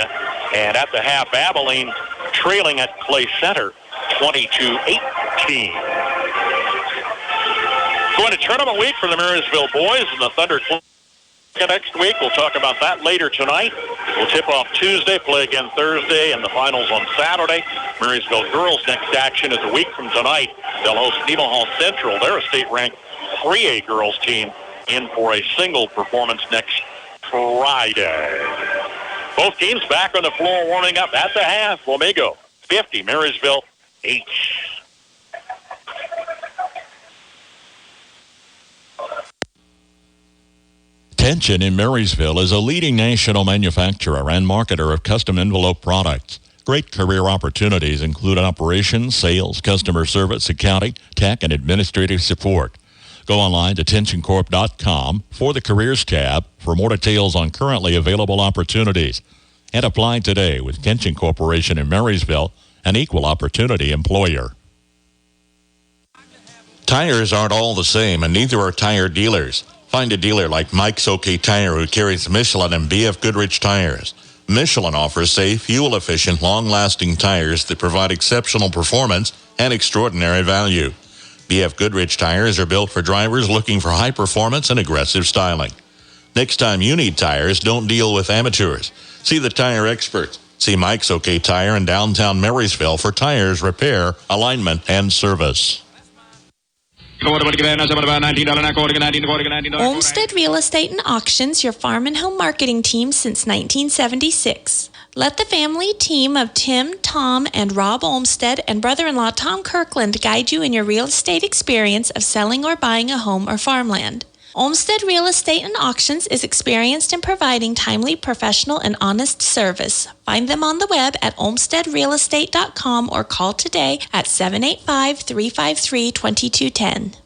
And at the half, Abilene trailing at Clay Center 22-18. Going to tournament week for the Marysville boys and the Thunder next week. We'll talk about that later tonight. We'll tip off Tuesday, play again Thursday, and the finals on Saturday. Marysville girls' next action is a week from tonight. They'll host Nemaha Central. They're a state-ranked 3A girls team in for a single performance next Friday. Both teams back on the floor warming up at the half. Wamego 50, Marysville 8. Tension in Marysville is a leading national manufacturer and marketer of custom envelope products. Great career opportunities include operations, sales, customer service, accounting, tech, and administrative support. Go online to tensioncorp.com for the Careers tab for more details on currently available opportunities. And apply today with Tension Corporation in Marysville, an equal opportunity employer. Tires aren't all the same, and neither are tire dealers. Find a dealer like Mike's OK Tire who carries Michelin and BF Goodrich tires. Michelin offers safe, fuel-efficient, long-lasting tires that provide exceptional performance and extraordinary value. BF Goodrich tires are built for drivers looking for high performance and aggressive styling. Next time you need tires, don't deal with amateurs. See the tire experts. See Mike's OK Tire in downtown Marysville for tires, repair, alignment, and service. Olmsted Real Estate and Auctions, your farm and home marketing team since 1976. Let the family team of Tim, Tom, and Rob Olmsted and brother-in-law Tom Kirkland guide you in your real estate experience of selling or buying a home or farmland. Olmsted Real Estate and Auctions is experienced in providing timely, professional, and honest service. Find them on the web at olmstedrealestate.com or call today at 785-353-2210.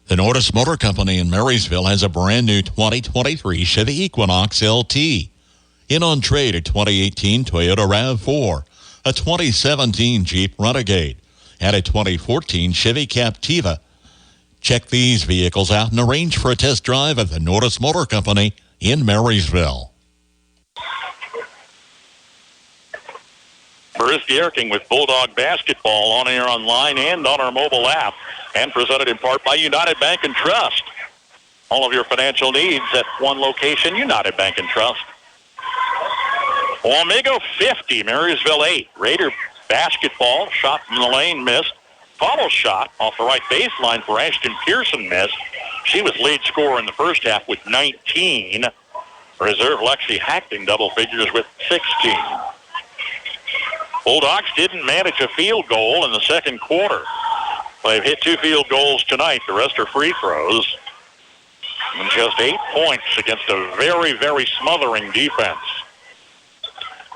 The Nordis Motor Company in Marysville has a brand new 2023 Chevy Equinox LT. In on trade a 2018 Toyota RAV4, a 2017 Jeep Renegade, and a 2014 Chevy Captiva. Check these vehicles out and arrange for a test drive at the Nordis Motor Company in Marysville. Bruce Gierking with Bulldog Basketball on air online and on our mobile app, and presented in part by United Bank and Trust. All of your financial needs at one location, United Bank and Trust. Wamego 50, Marysville 8. Raider basketball, shot from the lane, missed. Follow shot off the right baseline for Ashton Pearson missed. She was lead scorer in the first half with 19. Reserve Lexi Hackting double figures with 16. Bulldogs didn't manage a field goal in the second quarter. They've hit 2 field goals tonight. The rest are free throws. And just 8 points against a very, very smothering defense.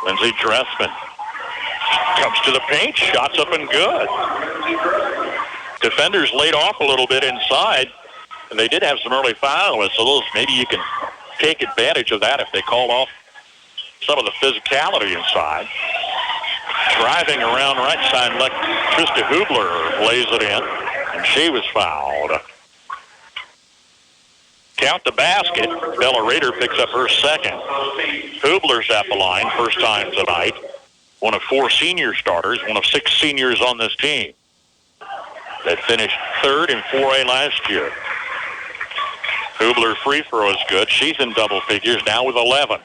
Lindsey Dressman comes to the paint, shots up and good. Defenders laid off a little bit inside, and they did have some early fouls, so those maybe you can take advantage of that if they call off some of the physicality inside. Driving around right side, Trista Hubler lays it in, and she was fouled. Count the basket. Bella Rader picks up her second. Hubler's at the line, first time tonight. One of 4 senior starters, one of 6 seniors on this team that finished third in 4A last year. Hubler free throw is good. She's in double figures now with 11.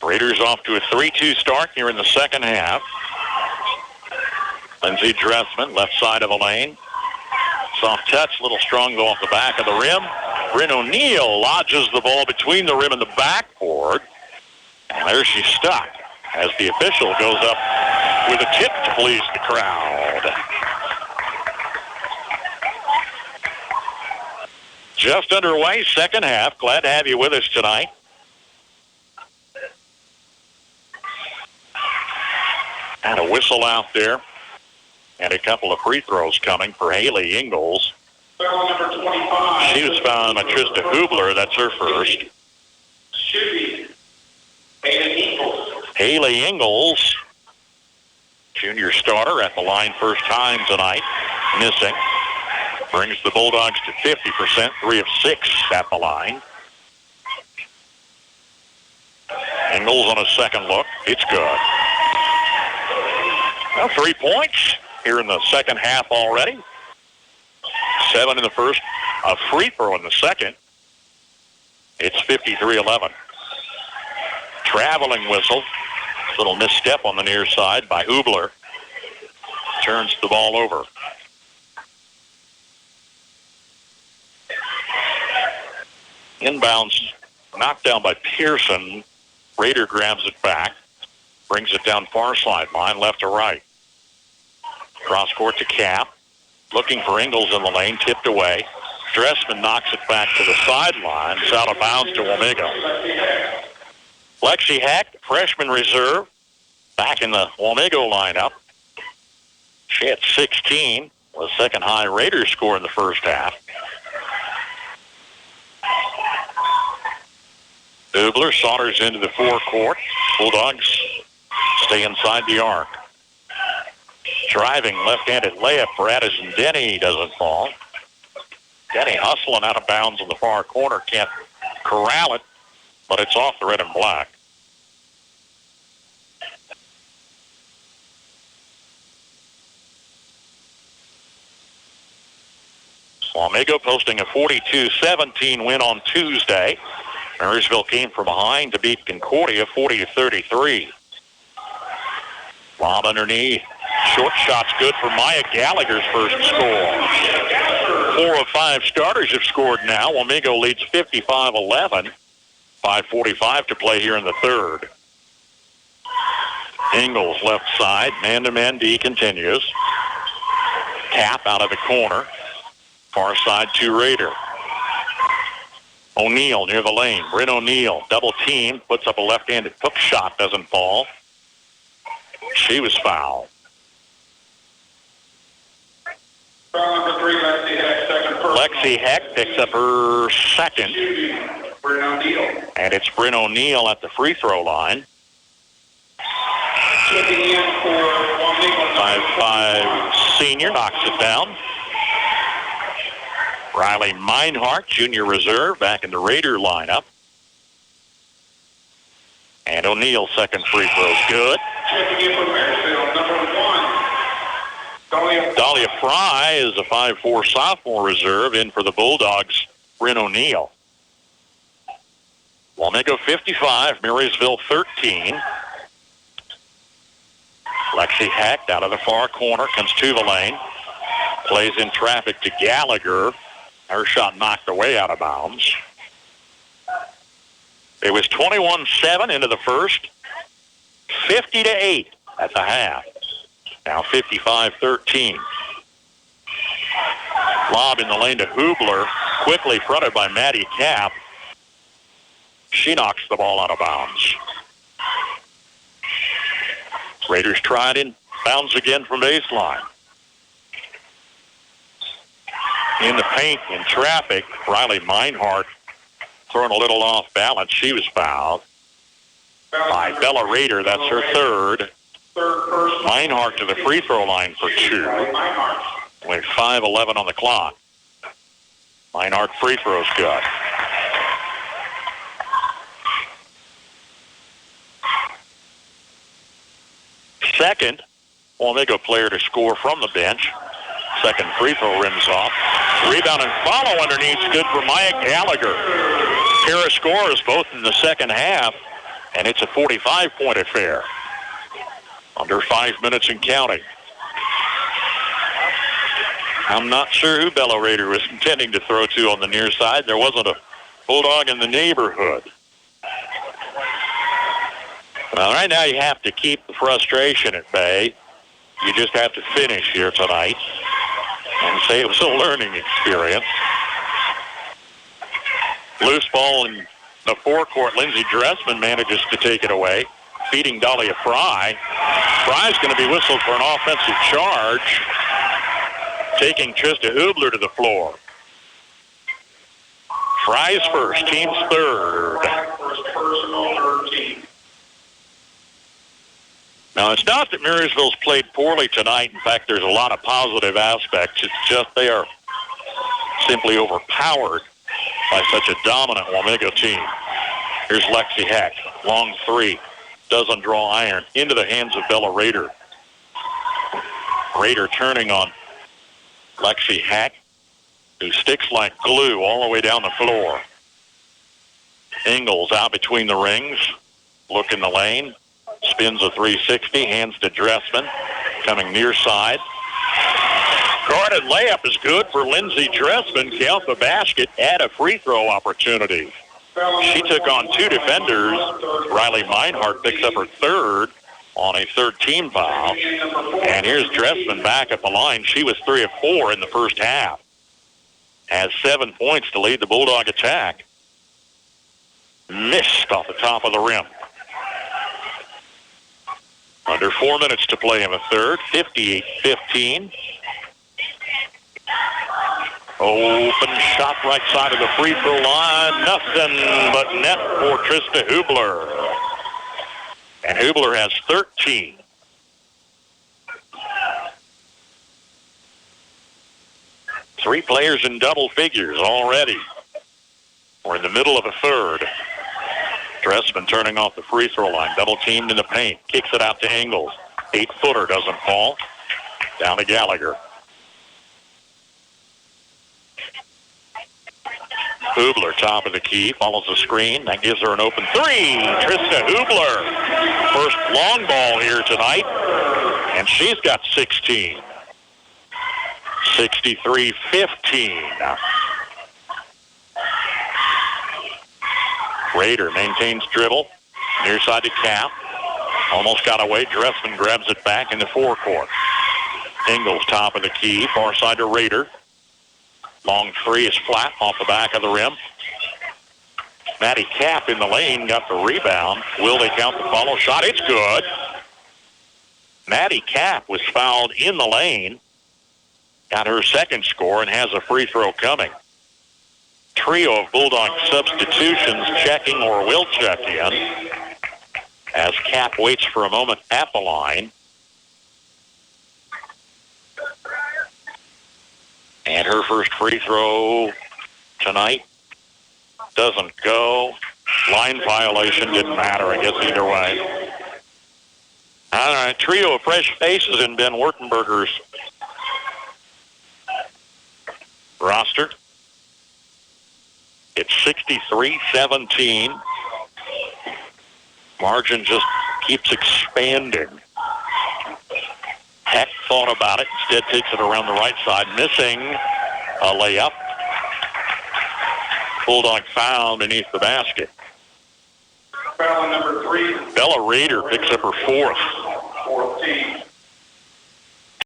Raiders off to a 3-2 start here in the second half. Lindsey Dressman, left side of the lane. Soft touch, a little strong though off the back of the rim. Bryn O'Neill lodges the ball between the rim and the backboard. And there she's stuck as the official goes up with a tip to please the crowd. Just underway, second half. Glad to have you with us tonight. And a whistle out there. And a couple of free throws coming for Haley Ingalls. She was fouled by Trista Hubler. That's her first. Haley Ingalls, junior starter at the line first time tonight, missing. Brings the Bulldogs to 50%, 3 of 6 at the line. Ingalls on a second look. It's good. Well, 3 points here in the second half already. 7 in the first, a free throw in the second. It's 53-11. Traveling whistle. Little misstep on the near side by Hubler. Turns the ball over. Inbounds knocked down by Pearson. Rader grabs it back. Brings it down far sideline, left to right. Cross court to Cap. Looking for Ingalls in the lane, tipped away. Dressman knocks it back to the sideline. It's out of bounds to Wamego. Lexi Hack, freshman reserve, back in the Wamego lineup. She had 16, was second high Raiders score in the first half. Hubler saunters into the forecourt. Bulldogs stay inside the arc. Driving left-handed layup for Addison Denny doesn't fall. Denny hustling out of bounds in the far corner. Can't corral it, but it's off the red and black. Wamego posting a 42-17 win on Tuesday. Marysville came from behind to beat Concordia 40-33. Lob underneath. Short shot's good for Maya Gallagher's first score. 4 of 5 starters have scored now. Wamego leads 55-11. 5:45 to play here in the third. Ingles left side. Man-to-man D continues. Tap out of the corner. Far side to Raider. O'Neal near the lane. Bryn O'Neal, double team, puts up a left-handed hook shot, doesn't fall. She was fouled. Lexi Heck picks up her second. And it's Bryn O'Neal at the free throw line. 5'5" senior knocks it down. Riley Meinhardt, junior reserve, back in the Raider lineup. And O'Neal's second free throw is good. Dahlia Fry is a 5'4" sophomore reserve in for the Bulldogs, Bryn O'Neal. Wamego 55, Marysville 13. Lexi Hecht out of the far corner, comes to the lane. Plays in traffic to Gallagher. Her shot knocked away out of bounds. It was 21-7 into the first. 50-8 at the half. Now 55-13. Lob in the lane to Hubler. Quickly fronted by Maddie Kapp. She knocks the ball out of bounds. Raiders try it in bounds again from baseline. In the paint, in traffic, Riley Meinhardt throwing a little off balance. She was fouled by Bella Raider. That's her third. Meinhardt to the free throw line for 2. With 5:11 on the clock. Meinhardt free throw's good. Second, Wamego player to score from the bench. Second free throw rims off. Rebound and follow underneath is good for Maya Gallagher. Pair of scores both in the second half, and it's a 45-point affair. Under 5 minutes and counting. I'm not sure who Bella Raider was intending to throw to on the near side. There wasn't a Bulldog in the neighborhood. Well, right now you have to keep the frustration at bay. You just have to finish here tonight and say it was a learning experience. Loose ball in the forecourt. Lindsey Dressman manages to take it away, feeding Dahlia Fry. Fry's going to be whistled for an offensive charge, taking Trista Hubler to the floor. Fry's first, team's third. Now, it's not that Marysville's played poorly tonight. In fact, there's a lot of positive aspects. It's just they are simply overpowered by such a dominant Wamego team. Here's Lexi Heck. Long three. Doesn't draw iron. Into the hands of Bella Raider. Raider turning on Lexi Heck, who sticks like glue all the way down the floor. Ingles out between the rings. Look in the lane. Spins a 360, hands to Dressman, coming near side. Guarded layup is good for Lindsey Dressman. Count the basket, add a free throw opportunity. She took on 2 defenders. Riley Meinhardt picks up her third on a third-team foul. And here's Dressman back at the line. She was 3 of 4 in the first half. Has 7 points to lead the Bulldog attack. Missed off the top of the rim. Under 4 minutes to play in the third, 58-15. Open shot right side of the free throw line. Nothing but net for Trista Hubler. And Hubler has 13. Three players in double figures already. We're in the middle of a third. Dressman turning off the free throw line. Double teamed in the paint. Kicks it out to Ingles. 8-footer doesn't fall. Down to Gallagher. Hubler, top of the key, follows the screen. That gives her an open three. Trista Hubler. First long ball here tonight. And she's got 16. 63-15. Rader maintains dribble. Near side to Cap. Almost got away. Dressman grabs it back in the forecourt. Ingles top of the key. Far side to Rader. Long three is flat off the back of the rim. Maddie Cap in the lane got the rebound. Will they count the follow shot? It's good. Maddie Cap was fouled in the lane. Got her second score and has a free throw coming. Trio of Bulldog substitutions checking or will check in as Cap waits for a moment at the line. And her first free throw tonight doesn't go. Line violation didn't matter, I guess, either way. All right, trio of fresh faces in Ben Wertenberger's roster. It's 63-17. Margin just keeps expanding. Heck thought about it. Instead takes it around the right side, missing a layup. Bulldog foul beneath the basket. Foul number 3. Bella Rader picks up her fourth.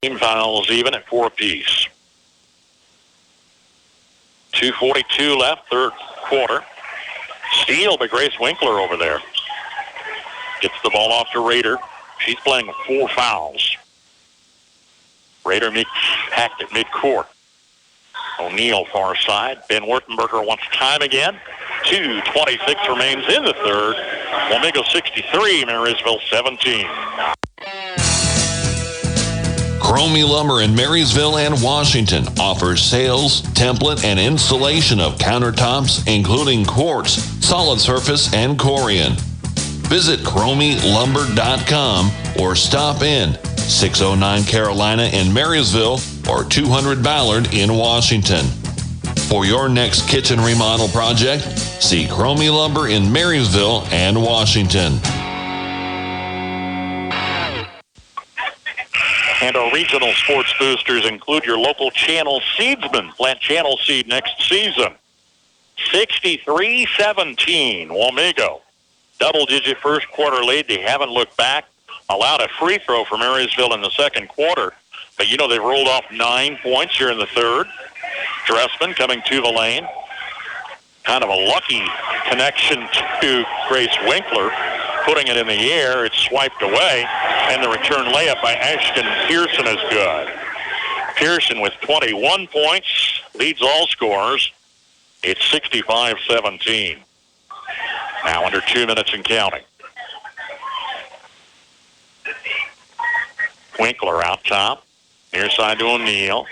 Team fouls even at 4 apiece. 2:42 left, third quarter. Steal by Grace Winkler over there. Gets the ball off to Rader. She's playing with 4 fouls. Rader meets packed at midcourt. O'Neal far side. Ben Wertenberger wants time again. 2:26 remains in the third. Wamego 63, Marysville 17. Cromie Lumber in Marysville and Washington offers sales, template, and installation of countertops, including quartz, solid surface, and Corian. Visit CromieLumber.com or stop in 609 Carolina in Marysville or 200 Ballard in Washington. For your next kitchen remodel project, see Cromie Lumber in Marysville and Washington. And our regional sports boosters include your local Channel Seedsman. Plant Channel Seed next season. 63-17, Wamego. Double-digit first quarter lead. They haven't looked back. Allowed a free throw for Marysville in the second quarter. But, you know, they rolled off 9 points here in the third. Dressman coming to the lane. Kind of a lucky connection to Grace Winkler. Putting it in the air, it's swiped away, and the return layup by Ashton Pearson is good. Pearson with 21 points, leads all scorers. It's 65-17. Now under 2 minutes and counting. Winkler out top, near side to O'Neal.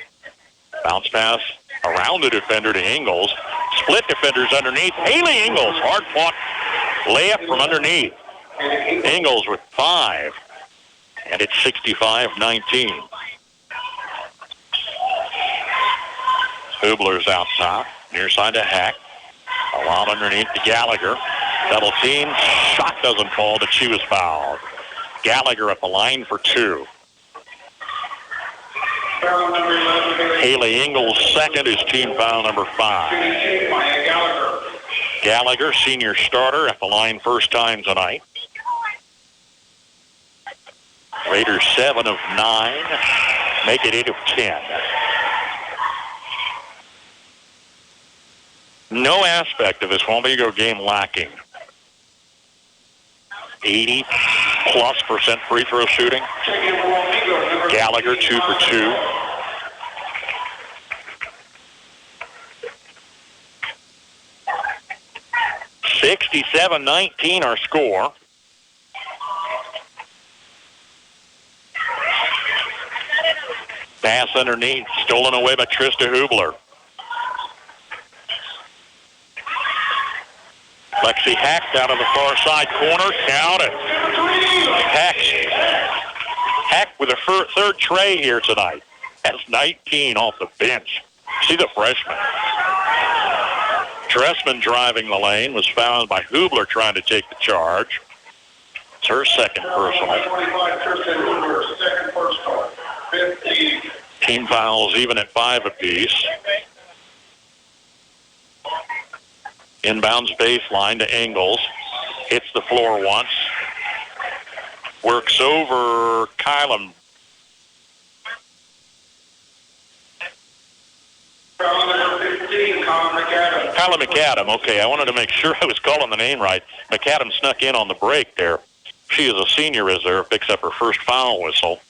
Bounce pass around the defender to Ingles. Split defenders underneath. Haley Ingles, hard-fought layup from underneath. Ingles with 5, and it's 65-19. Hubler's out top, near side to Hack. A lob underneath to Gallagher. Double team, shot doesn't fall, but she was fouled. Gallagher at the line for 2. Haley Ingles second is team foul number 5. Gallagher, senior starter, at the line first time tonight. Raiders 7 of 9, make it 8 of 10. No aspect of this Wamego game lacking. 80+% free throw shooting. Gallagher 2 for 2. $67-19 our score. Pass underneath, stolen away by Trista Hubler. Lexi Hack out of the far side corner. Count it. Hack with a third tray here tonight. That's 19 off the bench. See the freshman. Dressman driving the lane was fouled by Hubler trying to take the charge. It's her second personal. 25, Kirsten Hoover, second personal. 15. Team fouls even at 5 apiece. Inbounds baseline to Engels. Hits the floor once. Works over Kylam. Kyla McAdam. Okay, I wanted to make sure I was calling the name right. McAdam snuck in on the break there. She is a senior reserve, picks up her first foul whistle.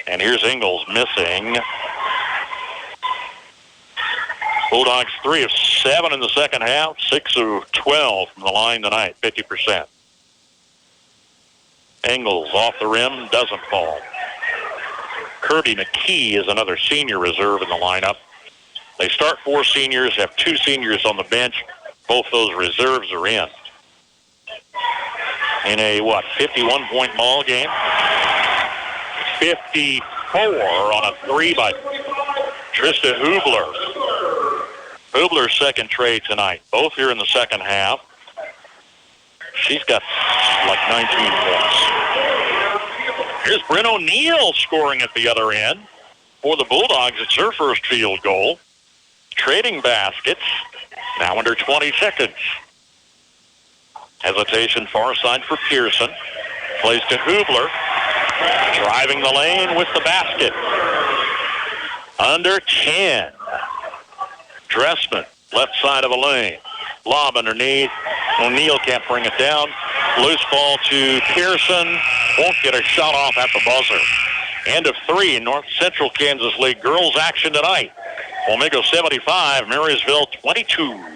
And here's Engels missing. Bulldogs 3 of 7 in the second half, 6 of 12 from the line tonight, 50%. Engels off the rim, doesn't fall. Kirby McKee is another senior reserve in the lineup. They start 4 seniors, have 2 seniors on the bench. Both those reserves are in. In a, 51-point ball game? 54 on a 3 by Trista Hubler. Hubler's second trade tonight. Both here in the second half. She's got like 19 points. Here's Bryn O'Neill scoring at the other end. For the Bulldogs, it's her first field goal. Trading baskets, now under 20 seconds. Hesitation far side for Pearson. Plays to Hubler. Driving the lane with the basket. Under 10. Dressman, left side of the lane. Lob underneath. O'Neill can't bring it down. Loose ball to Pearson. Won't get a shot off at the buzzer. End of 3 in North Central Kansas League girls action tonight. Wamego 75, Marysville 22.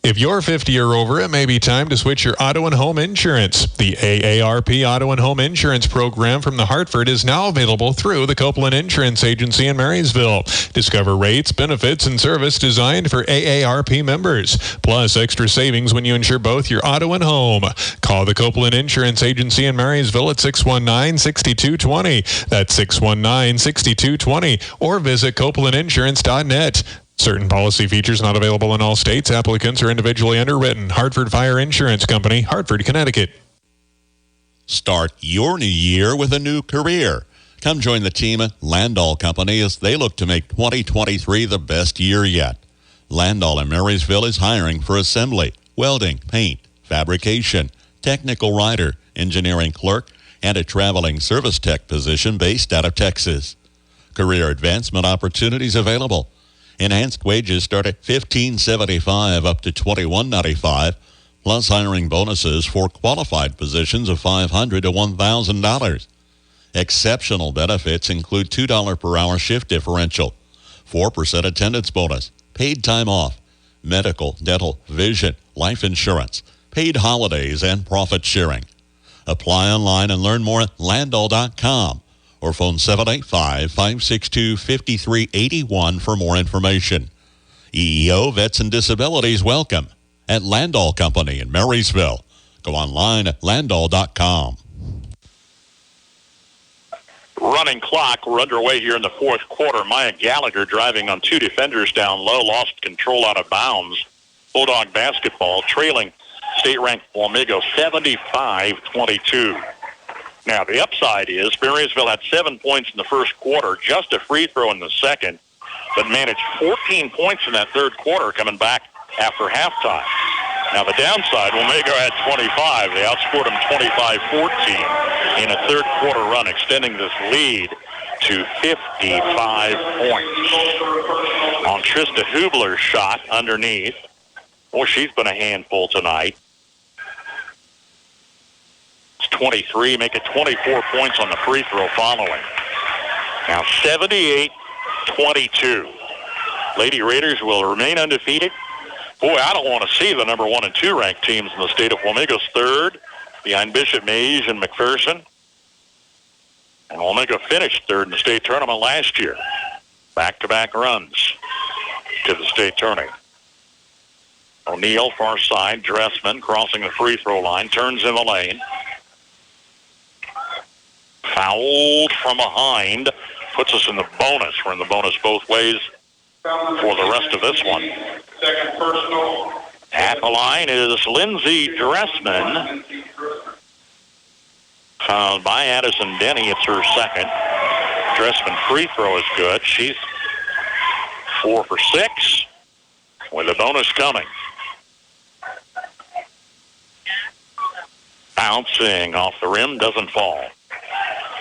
If you're 50 or over, it may be time to switch your auto and home insurance. The AARP Auto and Home Insurance Program from the Hartford is now available through the Copeland Insurance Agency in Marysville. Discover rates, benefits, and service designed for AARP members, plus extra savings when you insure both your auto and home. Call the Copeland Insurance Agency in Marysville at 619-6220. That's 619-6220. Or visit copelandinsurance.net. Certain policy features not available in all states. Applicants are individually underwritten. Hartford Fire Insurance Company, Hartford, Connecticut. Start your new year with a new career. Come join the team at Landall Company as they look to make 2023 the best year yet. Landall in Marysville is hiring for assembly, welding, paint, fabrication, technical writer, engineering clerk, and a traveling service tech position based out of Texas. Career advancement opportunities available. Enhanced wages start at $15.75 up to $21.95, plus hiring bonuses for qualified positions of $500 to $1,000. Exceptional benefits include $2 per hour shift differential, 4% attendance bonus, paid time off, medical, dental, vision, life insurance, paid holidays, and profit sharing. Apply online and learn more at Landall.com. Or phone 785-562-5381 for more information. EEO, Vets, and Disabilities welcome at Landall Company in Marysville. Go online at Landall.com. Running clock. We're underway here in the fourth quarter. Maya Gallagher driving on 2 defenders down low, lost control out of bounds. Bulldog basketball trailing state-ranked Wamego 75-22. Now, the upside is Marysville had 7 points in the first quarter, just a free throw in the second, but managed 14 points in that third quarter coming back after halftime. Now, the downside, Wamego had 25. They outscored them 25-14 in a third quarter run, extending this lead to 55 points. On Trista Hubler's shot underneath. Boy, she's been a handful tonight. 23, make it 24 points on the free throw following. Now 78-22. Lady Raiders will remain undefeated. Boy, I don't want to see the number 1 and 2 ranked teams in the state of Wamego's third, behind Bishop Mage and McPherson. And Wamego finished third in the state tournament last year. Back-to-back runs to the state tournament. O'Neill, far side, Dressman crossing the free throw line, turns in the lane. Fouled from behind, puts us in the bonus. We're in the bonus both ways for the rest of this one. Second personal. At the line is Lindsay Dressman. Fouled by Addison Denny. It's her second. Dressman free throw is good. She's 4 for 6 with a bonus coming. Bouncing off the rim, doesn't fall.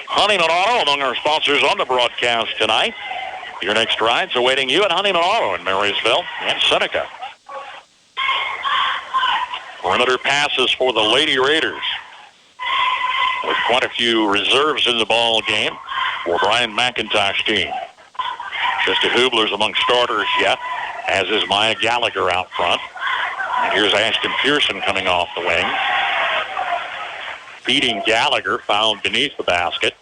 Honeyman Auto among our sponsors on the broadcast tonight. Your next ride's awaiting you at Honeyman Auto in Marysville and Seneca. Perimeter passes for the Lady Raiders, with quite a few reserves in the ball game for Brian McIntosh's team. Trista Hubler's among starters yet, as is Maya Gallagher out front. And here's Ashton Pearson coming off the wing. Beating Gallagher, fouled beneath the basket.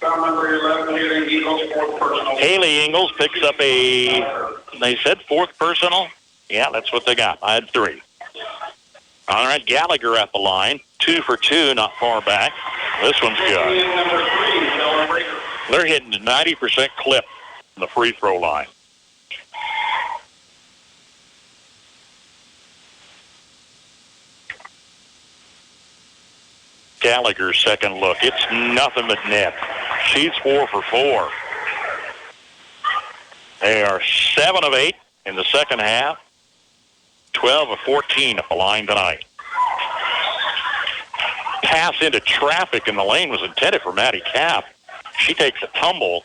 Foul number 11, Haley Ingles, 4th personal. Haley Ingles picks up they said 4th personal? Yeah, that's what they got. I had 3. All right, Gallagher at the line. 2 for 2, not far back. This one's good. They're hitting a 90% clip on the free throw line. Gallagher's second look. It's nothing but net. She's 4 for 4. They are 7 of 8 in the second half. 12 of 14 at the line tonight. Pass into traffic in the lane was intended for Maddie Kapp. She takes a tumble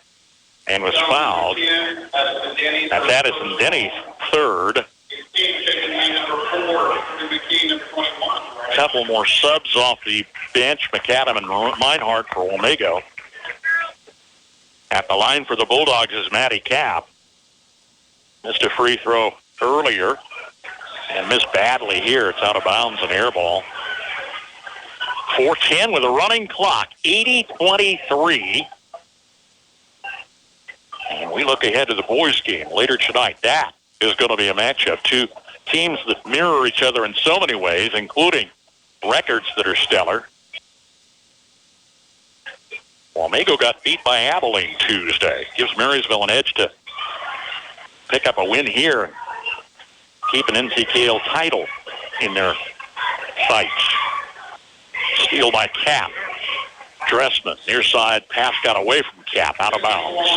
and was fouled. That's Addison Denny's third. A couple more subs off the bench. McAdam and Meinhardt for Wamego. At the line for the Bulldogs is Maddie Kapp. Missed a free throw earlier and missed badly here. It's out of bounds, an air ball. 4:10 with a running clock. 80-23. And we look ahead to the boys' game later tonight. That is going to be a matchup. Two teams that mirror each other in so many ways, including records that are stellar. Wamego got beat by Abilene Tuesday. Gives Marysville an edge to pick up a win here and keep an NCKL title in their sights. Steal by Kapp. Dressman, near side, pass got away from Kapp, out of bounds.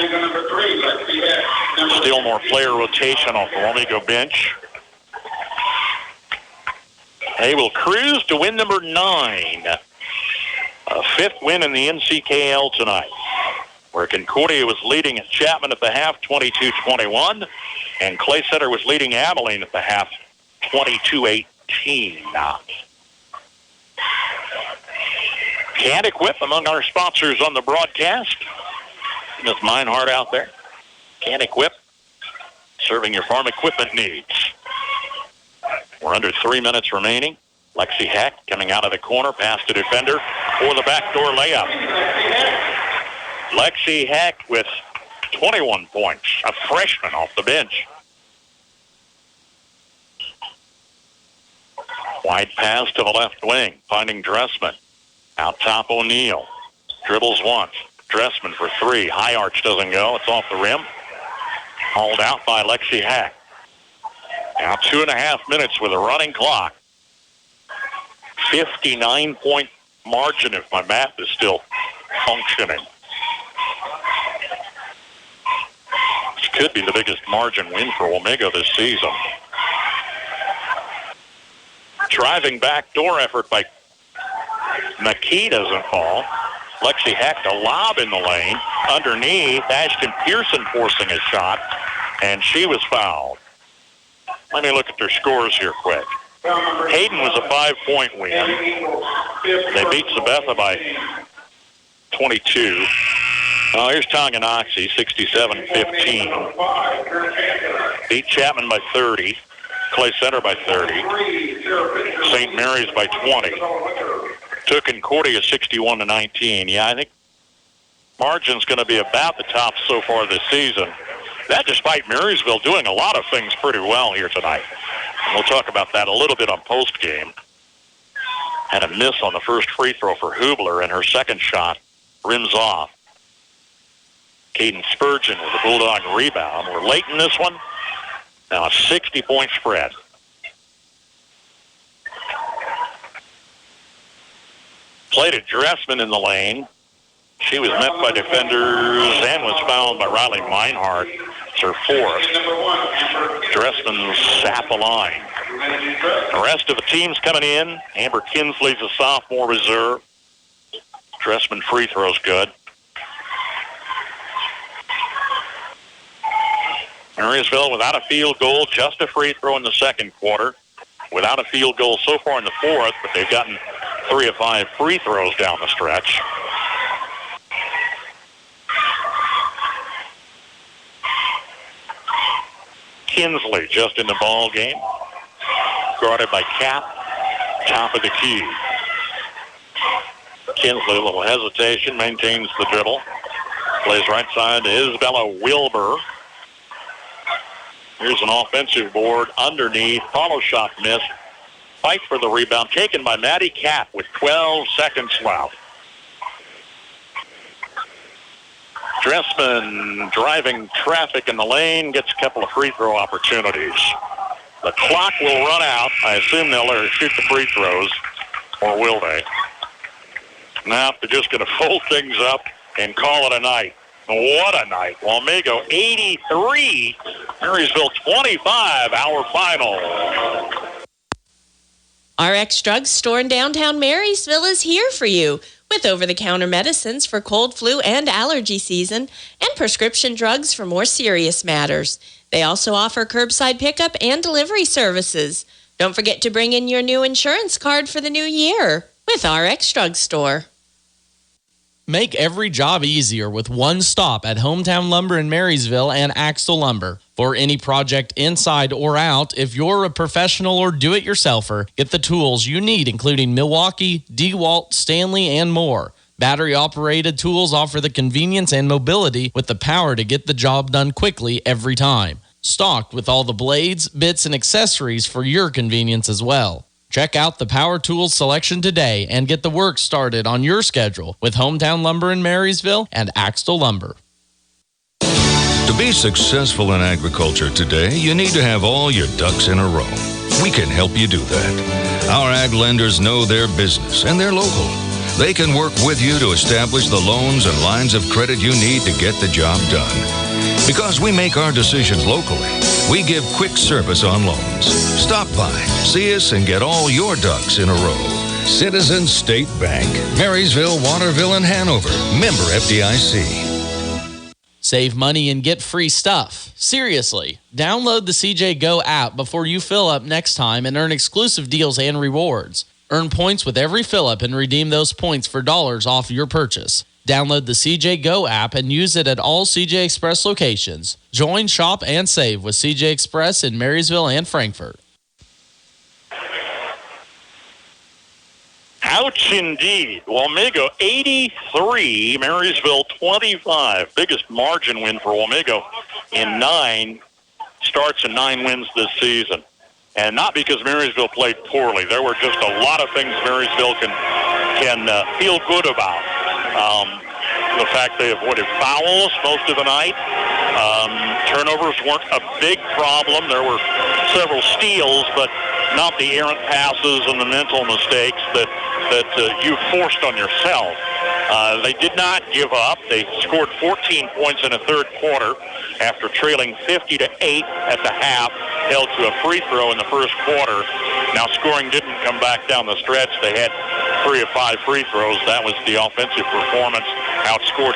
Still more player rotation off the Wamego bench. They will cruise to win number 9. A 5th win in the NCKL tonight, where Concordia was leading at Chapman at the half, 22-21, and Clay Center was leading Abilene at the half, 22-18. Can't Equip among our sponsors on the broadcast. Miss Meinhardt out there. Can't Equip, serving your farm equipment needs. We're under 3 minutes remaining. Lexi Heck coming out of the corner, past the defender for the backdoor layup. Lexi Heck with 21 points, a freshman off the bench. Wide pass to the left wing, finding Dressman. Out top O'Neal. Dribbles once. Dressman for 3. High arch doesn't go. It's off the rim. Hauled out by Lexi Hack. Now 2.5 minutes with a running clock. 59-point margin if my math is still functioning. This could be the biggest margin win for Wamego this season. Driving backdoor effort by McKee doesn't fall. Lexi Heck, a lob in the lane. Underneath, Ashton Pearson forcing a shot, and she was fouled. Let me look at their scores here quick. Hayden was a 5-point win. They beat Sabetha by 22. Here's Tonganoxie, 67-15. Beat Chapman by 30. Clay Center by 30. St. Mary's by 20. Took Concordia 61-19. Yeah, I think margin's going to be about the top so far this season. That despite Marysville doing a lot of things pretty well here tonight. And we'll talk about that a little bit on post-game. Had a miss on the first free throw for Hubler, and her second shot rims off. Caden Spurgeon with a Bulldog rebound. We're late in this one. Now a 60-point spread. Played at Dressman in the lane. She was met by defenders and was fouled by Riley Meinhardt. It's her fourth. Dressman sat the line. The rest of the team's coming in. Amber Kinsley's a sophomore reserve. Dressman free throw's good. Marysville without a field goal, just a free throw in the second quarter. Without a field goal so far in the fourth, but they've gotten 3 of 5 free throws down the stretch. Kinsley just in the ball game. Guarded by Cap, top of the key. Kinsley, a little hesitation, maintains the dribble. Plays right side to Isabella Wilbur. Here's an offensive board underneath. Follow shot missed. Fight for the rebound taken by Maddie Cap with 12 seconds left. Dressman driving traffic in the lane, gets a couple of free throw opportunities. The clock will run out. I assume they'll let her shoot the free throws, or will they? Now they're just going to fold things up and call it a night. What a night. Wamego 83, Marysville 25, our final. RX Drug Store in downtown Marysville is here for you with over-the-counter medicines for cold, flu, and allergy season and prescription drugs for more serious matters. They also offer curbside pickup and delivery services. Don't forget to bring in your new insurance card for the new year with RX Drug Store. Make every job easier with one stop at Hometown Lumber in Marysville and Axtell Lumber. For any project inside or out, if you're a professional or do-it-yourselfer, get the tools you need, including Milwaukee, DeWalt, Stanley, and more. Battery-operated tools offer the convenience and mobility with the power to get the job done quickly every time. Stocked with all the blades, bits, and accessories for your convenience as well. Check out the power tools selection today and get the work started on your schedule with Hometown Lumber in Marysville and Axtell Lumber. To be successful in agriculture today, you need to have all your ducks in a row. We can help you do that. Our ag lenders know their business and they're local. They can work with you to establish the loans and lines of credit you need to get the job done. Because we make our decisions locally, we give quick service on loans. Stop by, see us, and get all your ducks in a row. Citizens State Bank, Marysville, Waterville, and Hanover. Member FDIC. Save money and get free stuff. Seriously, download the CJ Go app before you fill up next time and earn exclusive deals and rewards. Earn points with every fill up and redeem those points for dollars off your purchase. Download the CJ Go app and use it at all CJ Express locations. Join, shop, and save with CJ Express in Marysville and Frankfort. Ouch indeed. Wamego 83, Marysville 25. Biggest margin win for Wamego in 9 starts and 9 wins this season. And not because Marysville played poorly. There were just a lot of things Marysville can feel good about. The fact they avoided fouls most of the night. Turnovers weren't a big problem. There were several steals, but not the errant passes and the mental mistakes that you forced on yourself. They did not give up. They scored 14 points in the third quarter after trailing 50-8 at the half, held to a free throw in the first quarter. Now scoring didn't come back down the stretch. They had 3 of 5 free throws. That was the offensive performance. Outscored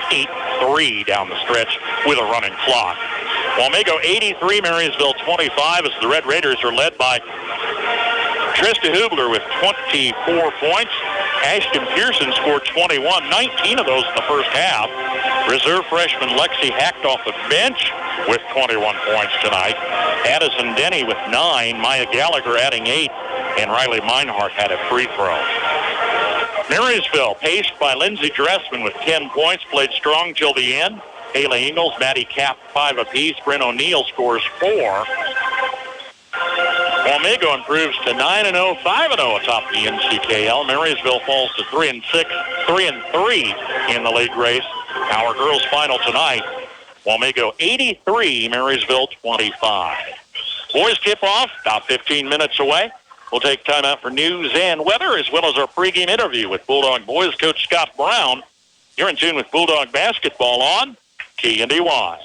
8-3 down the stretch with a running clock. Wamego 83, Marysville 25 as the Red Raiders are led by Trista Hubler with 24 points. Ashton Pearson scored 21, 19 of those in the first half. Reserve freshman Lexi hacked off the bench with 21 points tonight. Addison Denny with 9, Maya Gallagher adding 8, and Riley Meinhardt had a free throw. Marysville, paced by Lindsey Dressman with 10 points, played strong till the end. Haley Ingalls, Maddie Cap, 5 apiece. Bryn O'Neill scores 4. Wamego improves to 9-0, 5-0 atop the NCKL. Marysville falls to 3-6, 3-3 in the league race. Our girls' final tonight, Wamego 83, Marysville 25. Boys tip-off about 15 minutes away. We'll take time out for news and weather, as well as our pregame interview with Bulldog boys coach Scott Brown. You're in tune with Bulldog basketball on KNDY.